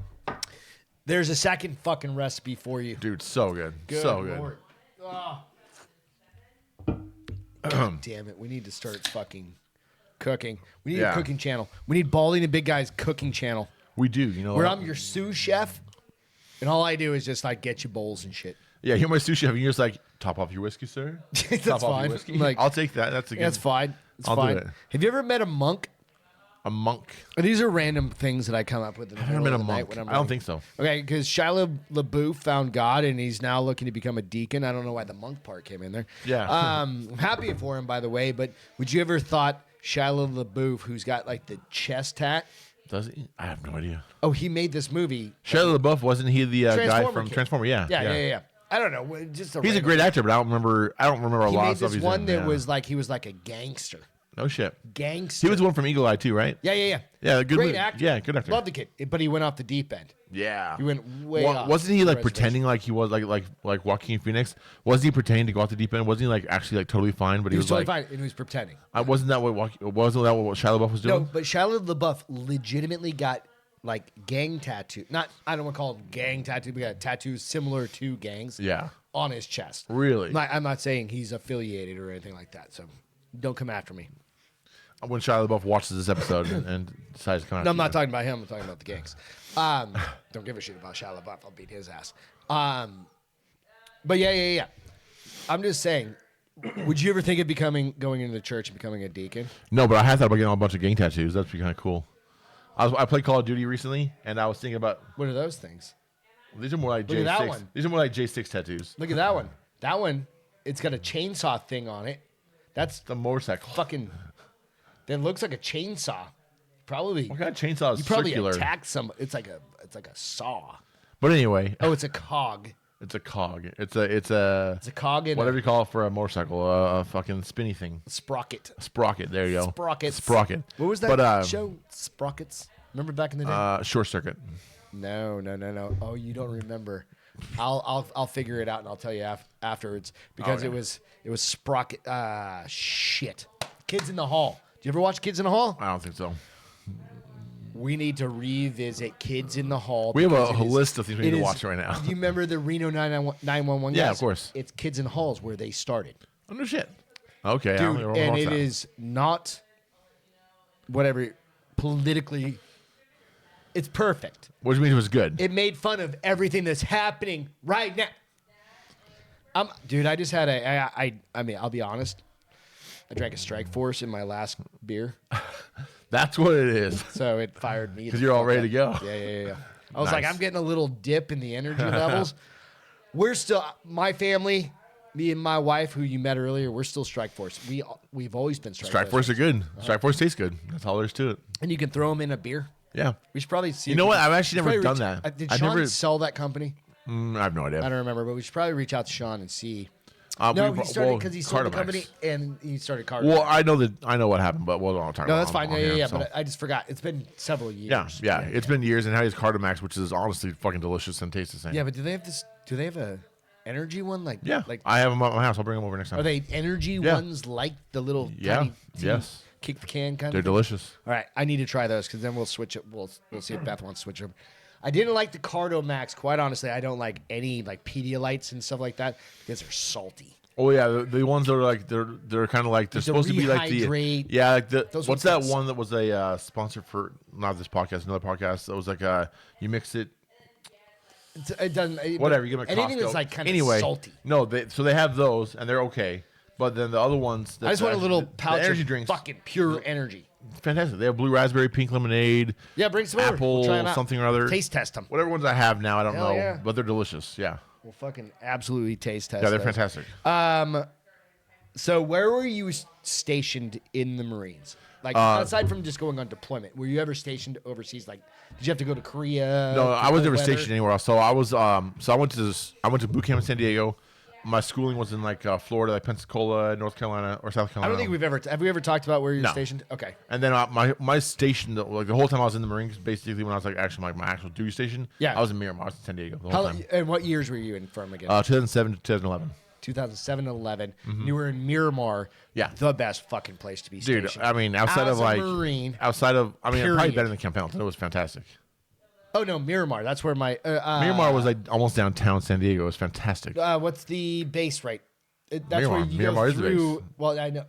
There's a second fucking recipe for you. Dude, so good. Good So good. Lord. God damn it. We need to start fucking cooking. We need Yeah. a cooking channel. We need Baldy and the Big Guy's cooking channel We do. You know where what? I'm your sous chef and all I do is just like get you bowls and shit. Yeah, you're my sushi chef, and you're just like, top off your whiskey, sir. That's top off fine. your whiskey. Like- I'll take that. That's a good. That's fine. It's I'll do fine. it. Have you ever met a monk? A monk. These are random things that I come up with in the I've never middle been a of the night monk. when I'm I don't writing. think so. Okay, because Shia LaBeouf found God and he's now looking to become a deacon. I don't know why the monk part came in there. Yeah. I'm happy for him, by the way. But would you ever thought Shia LaBeouf, who's got like the chest tat? Does he? I have no idea. Oh, he made this movie. Shia LaBeouf, wasn't he the guy Transformer from kid. Transformer? Yeah. Yeah. I don't know. Just He's a random- great actor, but I don't remember a He lot made of stuff this he's one in. that Yeah. was like he was like a gangster. No shit. Gangster. He was the one from Eagle Eye too, right? Yeah. Yeah, good Great movie. actor. Yeah, good actor. Loved the kid, but he went off the deep end. Yeah. He went way off. Wasn't he the like reservation. pretending like he was like Joaquin Phoenix? Wasn't he pretending to go off the deep end? Wasn't he like actually like totally fine? But He was totally like, fine, and he was pretending. wasn't that what Shia LaBeouf was doing? No, but Shia LaBeouf legitimately got like gang tattoo. Not I don't want to call them gang tattoo, but got tattoos similar to gangs. Yeah. On his chest. Really? I'm not saying he's affiliated or anything like that. So don't come after me. When Shia LaBeouf watches this episode and decides to come No, I'm not after talking about him. I'm talking about the gangs. Don't give a shit about Shia LaBeouf. I'll beat his ass. But yeah. I'm just saying. Would you ever think of going into the church and becoming a deacon? you. No, but I had thought about getting a bunch of gang tattoos. That'd be kind of cool. I played Call of Duty recently, and I was thinking about What are those things? these are more like Look at that J6. one. These are more like J6 tattoos. Look at that one. That one, it's got a chainsaw thing on it. That's The motorcycle. fucking. That looks like a chainsaw. Probably. What kind of chainsaw is You probably circular? attack some. It's like a saw. But anyway, Oh, it's a cog. it's a cog. It's a It's a cog in whatever a you call it for a motorcycle, a fucking spinny thing. sprocket. Sprocket. There you go. Sprockets. Sprocket. What was that But, show? Sprockets. Remember back in the day? Short circuit. No. Oh, you don't remember. I'll figure it out and I'll tell you afterwards because Okay. it was sprocket. Shit. Kids in the Hall. Do you ever watch Kids in the Hall? I don't think so. We need to revisit Kids in the Hall. We have because a it is- list of things we it need to is- watch right now. Do you remember the Reno 911 guys? Yeah, of course. It's Kids in Halls where they started. Oh, no shit. Okay. I don't Dude, think and watch it that. is not whatever politically. It's perfect. What do you mean it was good? It made fun of everything that's happening right now. Dude, I just had I mean, I'll be honest. I drank a Strike Force in my last beer, That's what it is. so it fired me. 'Cause you're all ready to go. Yeah. I was like, Nice. I'm getting a little dip in the energy levels. We're still, my family, me and my wife, who you met earlier, we're still Strike Force. We've always been Strike Strike Force are good. Strike Force tastes good. That's all there is to it. And you can throw them in a beer. Yeah. We should probably see. You if know we what? can- I've actually we should never probably done reach- that. Did I've Sean never- sell that company? I have no idea. I don't remember, but we should probably reach out to Sean and see. We- No, he started well, because he sold the Cardomax. company and he started Cardomax. Well, I know what happened, but we'll don't talk No, about that's it fine. on Yeah, here, so. But I just forgot. It's been several years. Yeah. It's been years, and now he's Cardomax, which is honestly fucking delicious and tastes the same. Yeah, but do they have this? Do they have a energy one? Like Yeah. like I have them at my house. I'll bring them over next time. are they energy Yeah. ones like the little Yeah. tiny Yes. kick the can kind They're of thing? delicious. All right, I need to try those because then we'll switch it. We'll see if Beth wants to switch them. I didn't like the Cardo Max. Quite honestly, I don't like any like Pedialites and stuff like that because they're salty. Oh yeah, the ones that are like they're kind of like they're supposed to be like the like the what's that one that was a sponsor for not this podcast, another podcast that was like you mix it. It doesn't. Whatever you get my anything Costco. that's like kind of salty. No, they have those and they're okay, but then the other ones. I just want a little pouch energy of drinks. fucking pure energy. Fantastic. They have blue raspberry, pink lemonade. Yeah, bring some over. Apple, We'll try 'em out. something or other. Taste test them. Whatever ones I have now, I don't know, yeah. but they're delicious. Yeah. We'll fucking absolutely taste test. Yeah, they're those. fantastic. So where were you stationed in the Marines? Like aside from just going on deployment, were you ever stationed overseas? Like, did you have to go to Korea? No, I was never stationed anywhere else. So I was I went to boot camp in San Diego. My schooling was in like Florida, like Pensacola, North Carolina, or South Carolina. I don't think have we ever talked about where you're No. stationed? Okay. And then my station, like the whole time I was in the Marines, basically when I was like actually like my actual duty station, Yeah. I was in Miramar, I was in San Diego the whole time. And what years were you in from again? 2007 to 2011. 2007 and 11. You were in Miramar. Yeah. The best fucking place to be Dude, stationed. I mean, outside As of a like, Marine, probably period. better than Camp Pendleton. It was fantastic. Oh no, Miramar. That's where my Miramar was like almost downtown San Diego. It was fantastic. what's the base right? That's Miramar. where you Miramar go is the through. base. Well, I know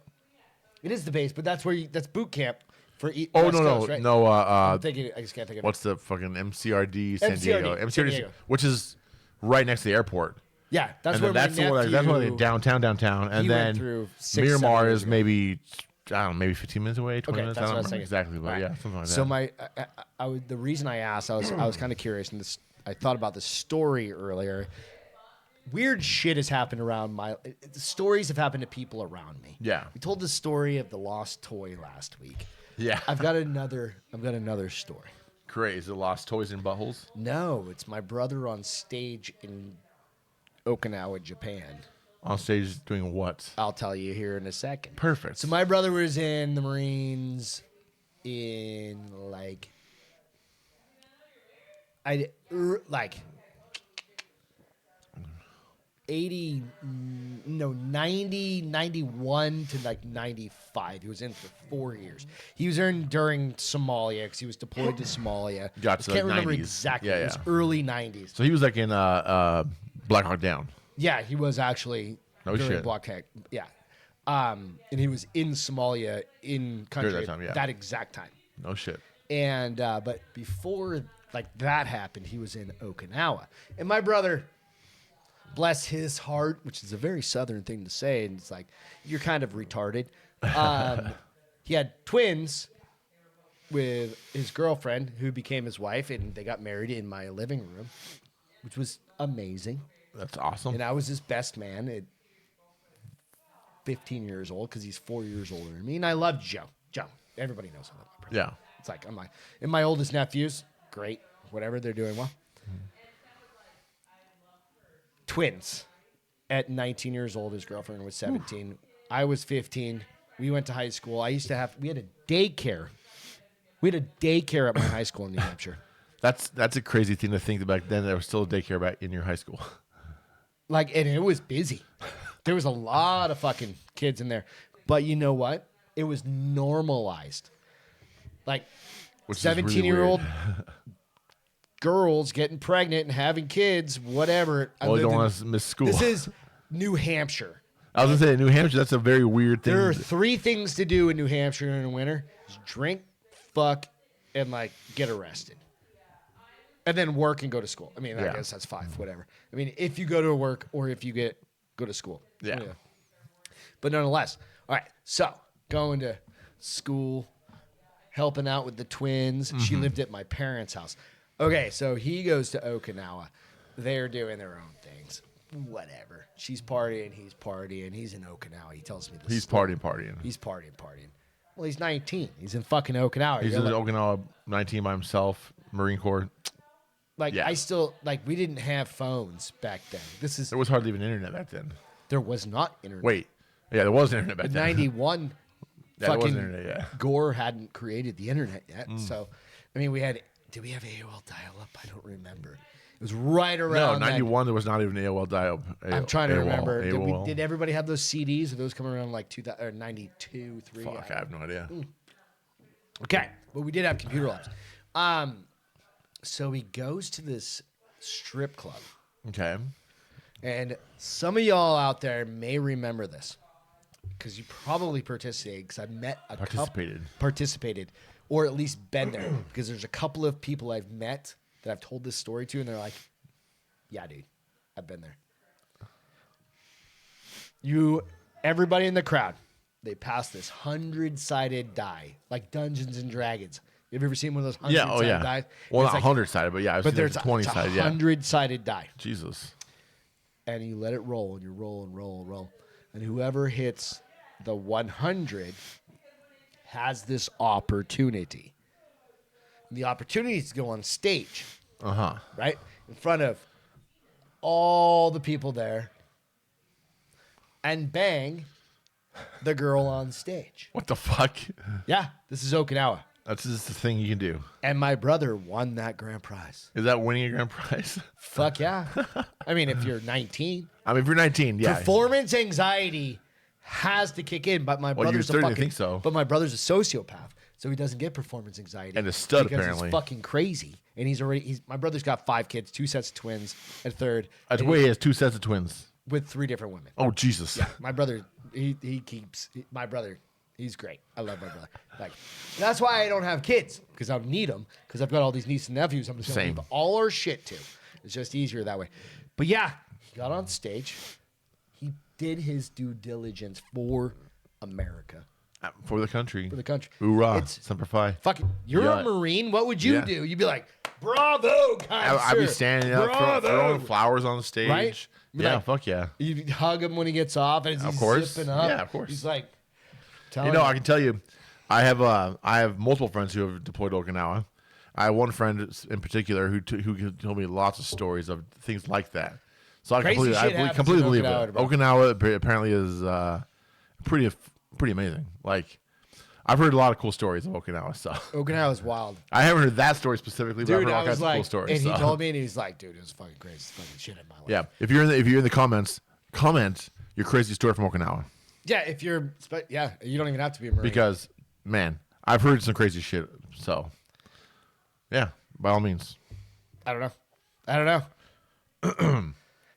it is the base, but that's where that's boot camp for Oh West no, Coast, right? no. I'm thinking. I just can't think of it. What's the fucking MCRD San Diego? San Diego. Which is right next to the airport. Yeah, that's And where then my that's the one. nephew, That's one downtown. And he then went through 6-7 Miramar years is ago. maybe I don't know, maybe 15 minutes away, 20 Okay, minutes. that's I what I don't was remember thinking. exactly, but All right. yeah, something like that. So the reason I asked, I was kind of curious, and I thought about the story earlier. Weird shit has happened around stories have happened to people around me. Yeah. We told the story of the lost toy last week. Yeah. I've got another story. Great. Is it lost toys and buttholes? No, it's my brother on stage in Okinawa, Japan. On stage doing what? I'll tell you here in a second. Perfect. So my brother was in the Marines in like 90, 91 to like 95. He was in for 4 years. He was in during Somalia because he was deployed to Somalia. Gotcha, I can't like remember 90s. exactly. Yeah, It was yeah. early 90s. So he was like in Black Hawk Down. Yeah, he was actually No during shit. blockade. Yeah. And he was in Somalia in country that time, yeah. that exact time. No shit. And but before like that happened, he was in Okinawa. And my brother, bless his heart, which is a very southern thing to say, and it's like you're kind of retarded. He had twins with his girlfriend, who became his wife, and they got married in my living room, which was amazing. That's awesome. And I was his best man at 15 years old because he's 4 years older than me, and I love Joe. Joe, everybody knows I love my brother. Yeah. It's like and my oldest nephews, great, whatever, they're doing well. Twins at 19 years old. His girlfriend was 17. I was 15. We went to high school. We had a daycare. We had a daycare at my high school in New Hampshire. That's a crazy thing to think that back then there was still a daycare back in your high school. Like, and it was busy. There was a lot of fucking kids in there. But you know what? It was normalized. Like, Which is really 17-year-old weird. girls getting pregnant and having kids, whatever. Well, you don't want to miss school. This is New Hampshire. I was gonna say New Hampshire. That's a very weird thing. There are 3 things to do in New Hampshire in the winter: drink, fuck, and like get arrested, and then work and go to school. I mean, I Yeah. guess that's 5, whatever. I mean, if you go to work or if you go to school. Yeah. But nonetheless, all right. So going to school, helping out with the twins. She lived at my parents' house. Okay, so he goes to Okinawa. They're doing their own things. Whatever. She's partying. He's partying. He's in Okinawa. He tells me this. He's story. partying. He's partying. Well, he's 19. He's in fucking Okinawa. He's You're in like, Okinawa 19 by himself, Marine Corps. Yeah. I still, we didn't have phones back then. There was hardly even internet back then. There was not internet. Wait. Yeah, there was internet back In then. 91, Yeah, there was fucking internet, yeah. Gore hadn't created the internet yet. So, I mean, did we have AOL dial-up? I don't remember. It was right No, around 91, there was not even AOL dial. I'm trying to remember. AOL. Did everybody have those CDs? Or those coming around like 2000 or 92, 3? Fuck, I have no idea. Okay, but we did have computer labs. So he goes to this strip club. Okay. And some of y'all out there may remember this because you probably participated because I've met a participated, or at least been there because there's a couple of people I've met that I've told this story to, and they're like, "Yeah, dude, I've been there." Everybody in the crowd, they pass this 100-sided die, like Dungeons and Dragons. You've ever seen one of those 100-sided dice? Well, it's not 100-sided, but yeah, I've seen there's like 20-sided. Yeah, 100-sided die. Jesus. And you let it roll, and you roll and roll and roll, and whoever hits the 100 has this opportunity. And the opportunity is to go on stage, right in front of all the people there, and bang the girl on stage. What the fuck? Yeah, this is Okinawa. That's just the thing you can do. And my brother won that grand prize. Is that winning a grand prize? Fuck yeah. I mean, if you're 19. I mean, if you're 19, yeah. Performance anxiety has to kick in, but my brother's you're 30, a fucking... I think so. But my brother's a sociopath, so he doesn't get performance anxiety. And a stud, because apparently. He's fucking crazy. And my brother's got 5 kids, 2 sets of twins, and a third. That's why he has 2 sets of twins. With 3 different women. Oh, Jesus. Yeah, my brother, my brother, he's great. I love my brother. Like, that's why I don't have kids, because I don't need them, because I've got all these nieces and nephews I'm just going to leave all our shit to. It's just easier that way. But yeah, he got on stage. He did his due diligence for America. For the country. For the country. Hoorah. Semper Fi. Fucking, you're a Marine. What would you do? You'd be like, bravo, I'd be standing up, throwing flowers on the stage. Right? Yeah, like, fuck yeah. You hug him when he gets off, and he's zipping up. Yeah, of course. He's like, I can tell you, I have multiple friends who have deployed to Okinawa. I have one friend in particular who told me lots of stories of things like that. So I completely believe it. Okinawa apparently is pretty amazing. Like, I've heard a lot of cool stories of Okinawa. So Okinawa is wild. I haven't heard that story specifically, but I've heard all kinds of cool stories. And he told me, and he's like, "Dude, it was fucking crazy. It's fucking shit in my life." Yeah, if you're in the comments, comment your crazy story from Okinawa. Yeah, you don't even have to be a Marine. Because, man, I've heard some crazy shit. So, yeah, by all means. I don't know.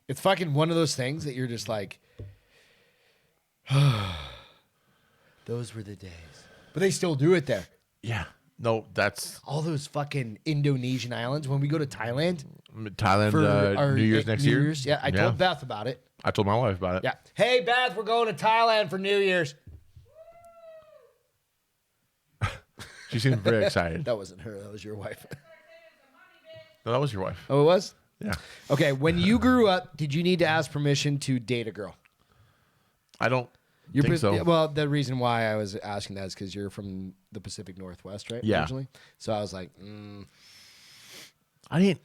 It's fucking one of those things that you're just like, those were the days. But they still do it there. Yeah. No, that's... all those fucking Indonesian islands. When we go to Thailand for our New Year's next year. Yeah, I told Beth about it. I told my wife about it. Yeah. Hey, Beth, we're going to Thailand for New Year's. She seemed very excited. That wasn't her. That was your wife. No, that was your wife. Oh, it was? Yeah. Okay, when you grew up, did you need to ask permission to date a girl? I don't think so. Well, the reason why I was asking that is because you're from the Pacific Northwest, right? Yeah. Originally? So I was like, I didn't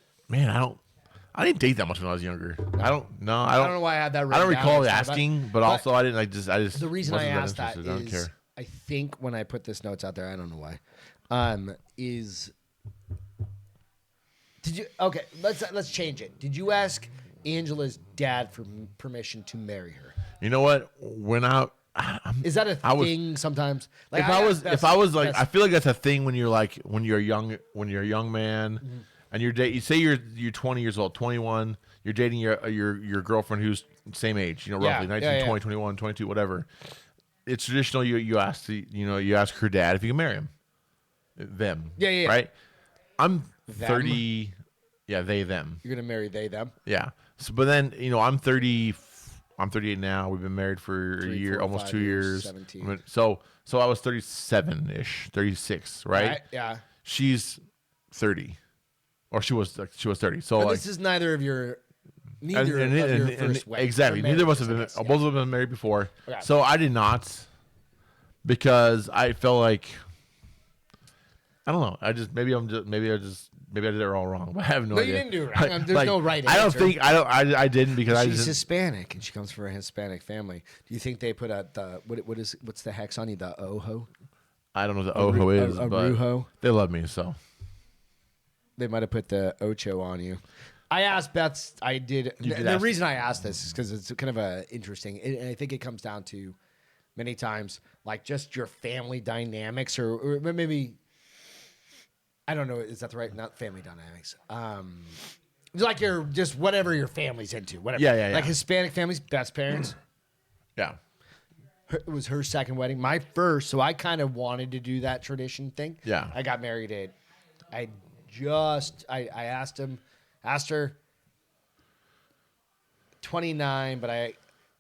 date that much when I was younger. I don't know why I had that. I don't recall asking, but also I didn't. I just. The reason I asked that is, I don't care. I think when I put this notes out there, I don't know why. Did you? Okay, let's change it. Did you ask Angela's dad for permission to marry her? You know what? Is that a thing sometimes? Like, if I was like, I feel like that's a thing when you're a young man. Mm-hmm. And you say you're 20 years old, 21, you're dating your girlfriend who's same age, roughly 19, 20, 21, 22, whatever. It's traditional. You ask her dad if you can marry him. Them. Yeah. Right? I'm them? 30. Yeah, they, them. You're going to marry they, them? Yeah. So, but then, I'm 30. I'm 38 now. We've been married for a year, almost 2 years. 17. So I was 37-ish, 36, right? Yeah. She's 30. Or she was 30. So this is neither of your first wives. Exactly. Neither of us have been. Both of them have been married before. Okay. So I did not, because I felt like, I don't know. Maybe I did it all wrong. But I have no idea. You didn't do it wrong. There's no right answer. I didn't because she's Hispanic and she comes from a Hispanic family. Do you think they put out what's the hex on you? The ojo? I don't know what the ojo is, but rujo? They love me, so. They might have put the ocho on you. I asked Beth. I did. The reason I asked this is because it's kind of interesting. And I think it comes down to many times like just your family dynamics, or maybe I don't know. Is that the right? Not family dynamics. Like your just whatever your family's into, whatever. Yeah. Like Hispanic families, best parents. Yeah. It was her second wedding, my first. So I kind of wanted to do that tradition thing. Yeah. I got married at. I asked her 29, but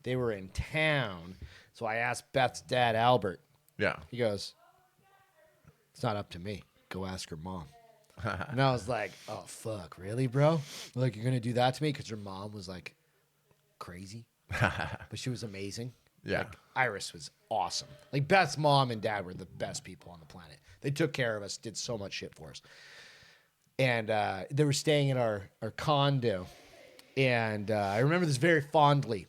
they were in town, so I asked Beth's dad, Albert. Yeah. He goes, "It's not up to me. Go ask her mom." And I was like, "Oh fuck, really, bro? Like you're gonna do that to me?" Because her mom was like crazy, but she was amazing. Yeah. Like, Iris was awesome. Like Beth's mom and dad were the best people on the planet. They took care of us, did so much shit for us. And they were staying in our condo. And I remember this very fondly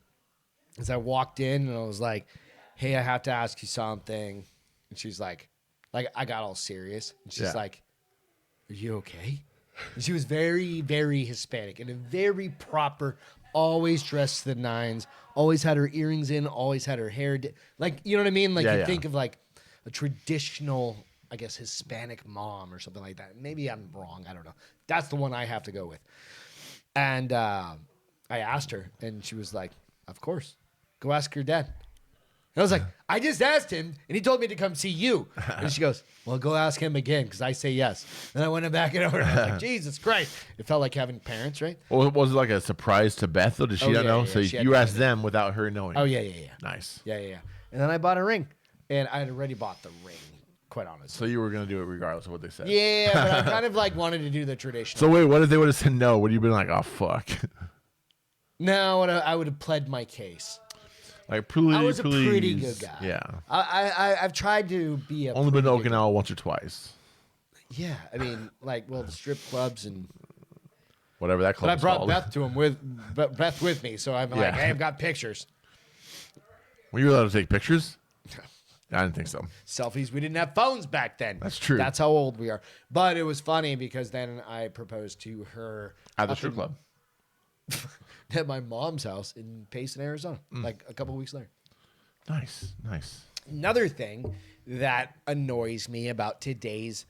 as I walked in and I was like, "Hey, I have to ask you something." And she's like I got all serious. And she's like, "Are you okay?" And she was very, very Hispanic and a very proper, always dressed to the nines, always had her earrings in, always had her hair. Like, you know what I mean? Like you think of like a traditional, I guess, Hispanic mom or something like that. Maybe I'm wrong. I don't know. That's the one I have to go with. And I asked her, and she was like, "Of course. Go ask your dad." And I was like, "I just asked him, and he told me to come see you." And she goes, "Well, go ask him again, because I say yes." And I went back and over, and I was like, Jesus Christ. It felt like having parents, right? Well, was it like a surprise to Beth, or did she not know? So you asked them without her knowing. Oh, yeah. Nice. Yeah. And then I bought a ring, and I had already bought the ring, quite honestly. So you were going to do it regardless of what they said. Yeah, but I kind of like wanted to do the traditional. So wait, what if they would have said no? Would you have been like, "Oh, fuck"? No, I would have pled my case. Like, please, I was a pretty good guy. Yeah. I've tried to be a Only been to pretty good Okinawa once or twice. guy. Yeah, I mean, the strip clubs and. Whatever that But club I is brought called. Beth with me, so I'm like, "Hey, I've got pictures, Were you allowed to take pictures? I didn't think so. selfies." We didn't have phones back then. That's true. That's how old we are. But it was funny because then I proposed to her At the up strip club. at my mom's house in Payson, Arizona, like a couple of weeks later. Nice. Another thing that annoys me about today's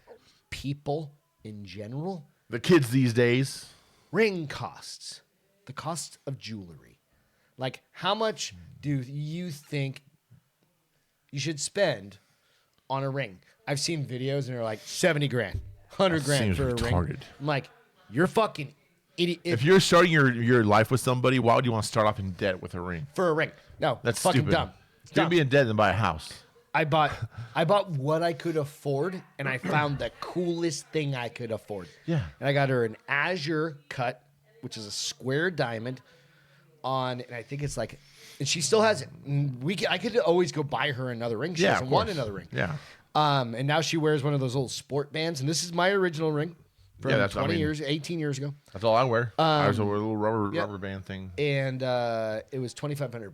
people in general, The kids these days. ring costs, the cost of jewelry. Like, how much do you think you should spend on a ring? I've seen videos and they're like 70 grand, 100 grand seems for a retarded. ring. I'm like, you're fucking idiot. If you're starting your life with somebody, why would you want to start off in debt with a ring? For a ring. No, That's fucking stupid. dumb. It's You're dumb. be in debt than buy a house. I bought what I could afford, and I found the coolest thing I could afford. Yeah. And I got her an azure cut, which is a square diamond on, and I think it's like, and she still has it. I could always go buy her another ring. She doesn't of want course. another ring. Yeah. And now she wears one of those little sport bands, and this is my original ring from Yeah, that's- 18 years ago. That's all I wear. I also wear a little rubber band thing. And it was $2,500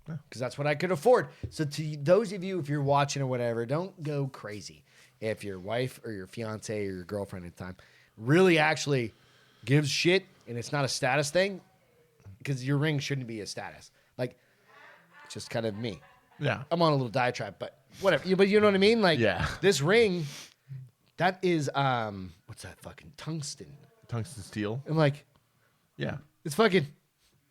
because that's what I could afford. So to those of you, if you're watching or whatever, don't go crazy. If your wife or your fiance or your girlfriend at the time really actually gives shit and it's not a status thing, because your ring shouldn't be a status. Like, it's just kind of me. Yeah. I'm on a little diatribe, but whatever. But you know what I mean? Like, Yeah. this ring, that is what's that fucking tungsten? Tungsten steel. I'm like, Yeah. it's fucking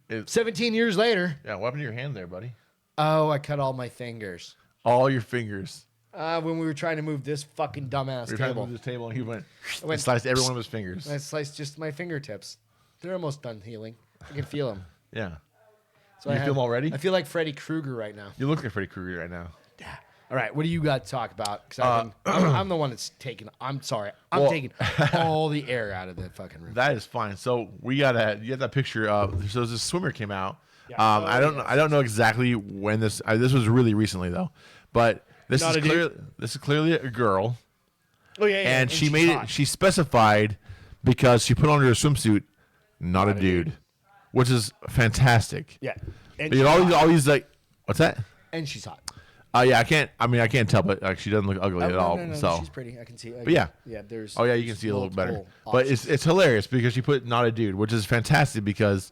It's 17 years later. Yeah, what happened to your hand there, buddy? Oh, I cut all my fingers. All your fingers. When we were trying to move this fucking dumbass We were trying to table. move this table, and he went, I went, and sliced every one of his fingers. I sliced just my fingertips. They're almost done healing. I can feel them. Yeah. So You feel them already? I feel like Freddy Krueger right now. You look like Freddy Krueger right now. Yeah. All right, what do you got to talk about? Because I'm the one that's taking. I'm sorry. I'm taking all the air out of the fucking room. That is fine. So you got that picture of, so this swimmer came out. Yeah. I don't know exactly when this was really recently though, but this is clearly a girl. Oh yeah. And she made hot. it. She specified because she put on her swimsuit, not a dude, which is fantastic. Yeah. And But you know, all these like, what's that? And she's hot. Yeah, I can't tell, but like she doesn't look ugly at all. No, so she's pretty. I can see. But yeah. There's. Oh yeah, you can see a little better. multiple But options. it's hilarious because she put not a dude, which is fantastic because,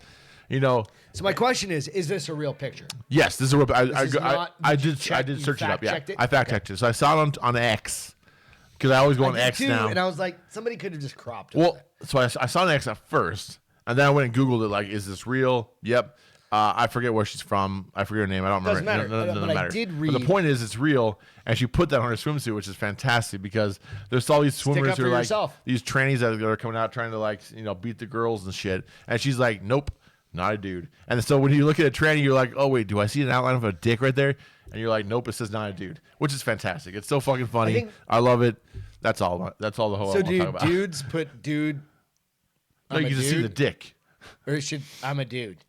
you know. So my question is this a real picture? Yes, this is a real. I did you did check- you search it up. Yeah, fact-checked it? I fact checked it. So I saw it on X because I always go on I did X too, now. and I was like, somebody could have just cropped. Well, so I saw an X at first, And then I went and Googled it. Like, is this real? Yep. I forget where she's from. I forget her name. I don't remember. Doesn't matter. Doesn't But matter. I did But read. the point is, it's real, and she put that on her swimsuit, which is fantastic because there's all these swimmers up who for are like yourself. these trannies that are coming out trying to like beat the girls and shit, and she's like, nope, not a dude. And so when you look at a tranny, you're like, oh wait, do I see an outline of a dick right there? And you're like, nope, it says not a dude, which is fantastic. It's so fucking funny. I love it. That's all. That's all the whole. So I want to talk do about. dudes put dude? No, I'm you a just see the dude? dick. Or should I'm a dude?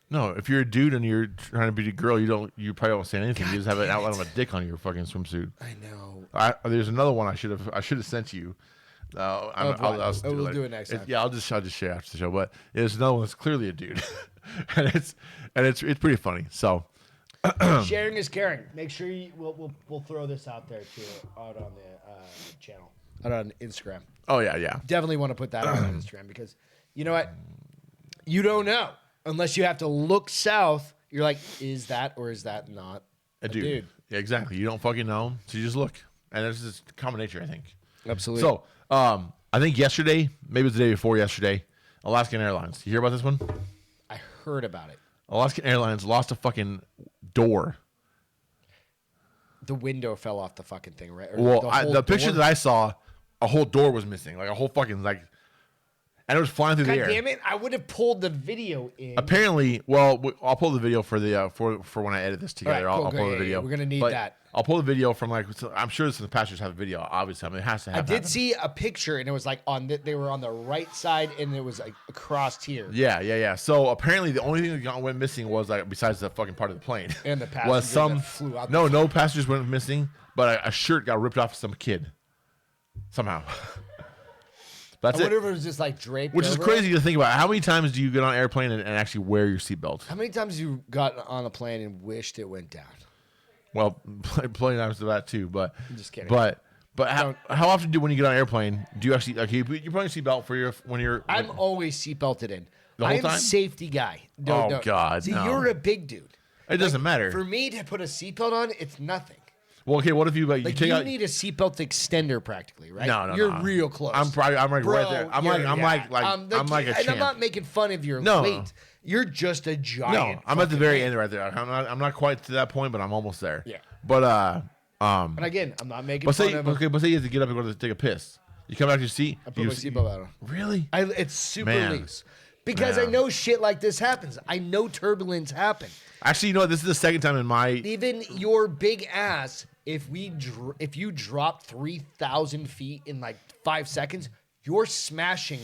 No, if you're a dude and you're trying to be a girl, you probably don't say anything. You just have an outline of a dick on your fucking swimsuit. I know. There's another one I should have sent you. I'll We'll do it next time. Yeah, I'll just share after the show. But there's another one that's clearly a dude, and it's pretty funny. So Sharing is caring. Make sure we'll throw this out there too, out on the channel, out on Instagram. oh yeah. Definitely want to put that out on Instagram because you know what? You don't know unless you have to look south. You're like, is that or is that not A dude. Yeah, exactly. You don't fucking know, so you just look, and it's just common nature, I think. Absolutely. So I think yesterday, maybe it was the day before yesterday, Alaskan Airlines. You hear about this one? I heard about it. Alaskan Airlines lost a fucking door. The window fell off the fucking thing, right? Or Well, whole the picture door? that I saw, a whole door was missing, like a whole fucking and it was flying through God the air. damn it! I would have pulled the video in. Apparently, well, I'll pull the video for the for when I edit this together. All right, cool, I'll pull good. the video. Yeah, we're gonna need But that. I'll pull the video from I'm sure the passengers have a video. Obviously, I mean, it has to have. I did happened. see a picture, and it was like they were on the right side, and it was like across here. Yeah. So apparently, the only thing that went missing was besides the fucking part of the plane, And the was passengers that flew out the No passengers went missing, but a shirt got ripped off of some kid somehow. That's I wonder it. if it was just like draped. Which is over crazy it. to think about. How many times do you get on an airplane and actually wear your seatbelt? How many times you got on a plane and wished it went down? Well, plenty of times to that too, but I'm just kidding. But how often when you get on an airplane do you actually you put your seatbelt for when you're? I'm always seatbelted in. The whole I'm a time? safety guy. Oh, God, See, no. you're a big dude. It doesn't matter. For me to put a seatbelt on, it's nothing. Well, okay. What if you Like take you out? need a seatbelt extender, practically, right? No, You're no. real close. I'm like Bro, right there. I'm like a and champ. I'm not making fun of your No. weight. You're just a giant. No, I'm at the fucking very man. end right there. I'm not quite to that point, but I'm almost there. Yeah. But And again, I'm not making but fun say of him. but say you have to get up and go to take a piss. You come back to your seat. I put my seatbelt on. Really? It's super Man. loose. Because I Man. know shit like this happens. I know turbulence happen. Actually, you know what? This is the second time in my. Even your big ass, if you drop 3,000 feet in like 5 seconds, you're smashing.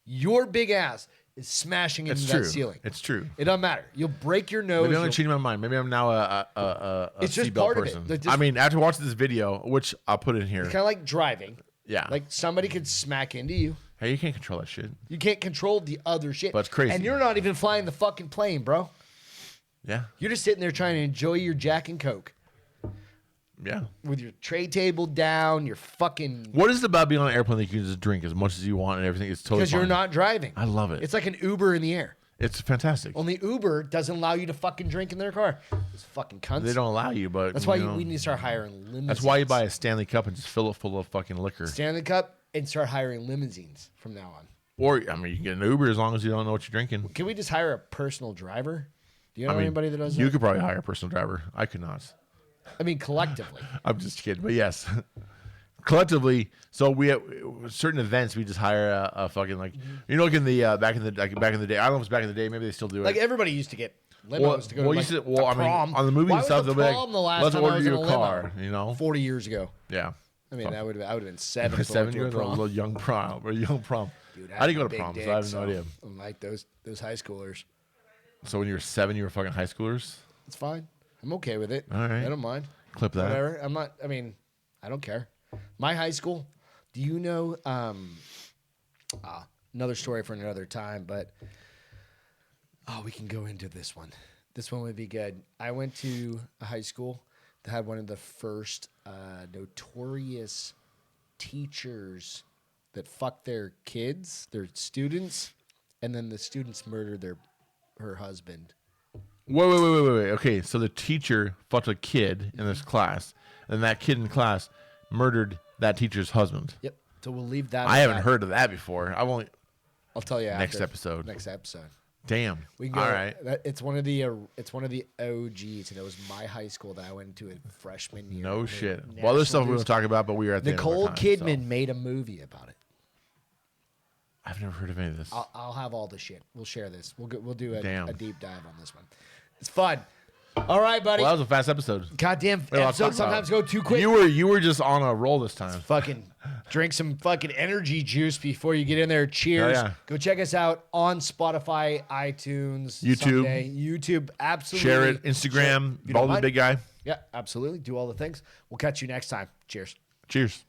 Your big ass is smashing into It's that true. ceiling. It's true. It doesn't matter. You'll break your nose. Maybe I'm you'll- changing my mind. Maybe I'm now a It's just seatbelt part of it. person. Like, just- I mean, after watching this video, which I'll put in here. It's kind of like driving. Yeah. Like somebody could smack into you. Hey, you can't control that shit. You can't control the other shit. But it's crazy. And you're not even flying the fucking plane, bro. Yeah. You're just sitting there trying to enjoy your Jack and Coke Yeah. with your tray table down, your fucking. What is it about being on an airplane that you can just drink as much as you want and everything? It's totally Because you're fine. not driving. I love it. It's like an Uber in the air. It's fantastic. Only Uber doesn't allow you to fucking drink in their car. Those fucking cunts. They don't allow you, but That's why you know, we need to start hiring limousines. That's why you buy a Stanley Cup and just fill it full of fucking liquor. Stanley Cup and start hiring limousines from now on. Or I mean, you can get an Uber as long as you don't know what you're drinking. Can we just hire a personal driver? Do you know I mean, anybody that does you that? could probably hire a personal driver. I could not. I mean, collectively. I'm just kidding, but yes, collectively. So we have certain events. We just hire a fucking you know, like in the back in the day. I don't know if it's back in the day. Maybe they still do it. Like everybody used to get limos to go to like, I a mean, prom. on the movie Why and was stuff, the they'll be prom like, the last let's time I order was you in a a limo? car. You know, 40 years ago. yeah. I mean, I would have been 7. 7 years years old, a little young prom or young prom. Dude, I didn't go to big prom, dick, so I have no idea. I'm like those high schoolers. So when you were 7, you were fucking high schoolers. It's fine. I'm okay with it. All right. I don't mind. Clip that. Whatever. I'm not. I mean, I don't care. My high school. Do you know? Another story for another time, but we can go into this one. This one would be good. I went to a high school that had one of the first notorious teachers that fucked their kids, their students, and then the students murdered her husband. Wait. Okay, so the teacher fucked a kid in this class, and that kid in class murdered that teacher's husband. Yep. So we'll leave that. I at haven't that. heard of that before. I've only. I'll tell you Next after. episode. Next episode. Damn. We can go, All right. It's one of the OGs, and it was my high school that I went to in freshman year. No Made shit. national Well, there's stuff we news. want to talk about, but we are at the Nicole end of our time, Kidman so. made a movie about it. I've never heard of any of this. I'll have all the shit. We'll share this. We'll do a Damn. deep dive on this one. It's fun. All right, buddy. Well, that was a fast episode. Goddamn We had a lot to episodes talk about. sometimes go too quick. You were just on a roll this time. Fucking drink some fucking energy juice before you get in there. Cheers. Hell yeah. Go check us out on Spotify, iTunes, YouTube. someday. YouTube. Absolutely. Share it. Instagram. If you don't Baldy mind. Big Guy. Yeah, absolutely. Do all the things. We'll catch you next time. Cheers. Cheers.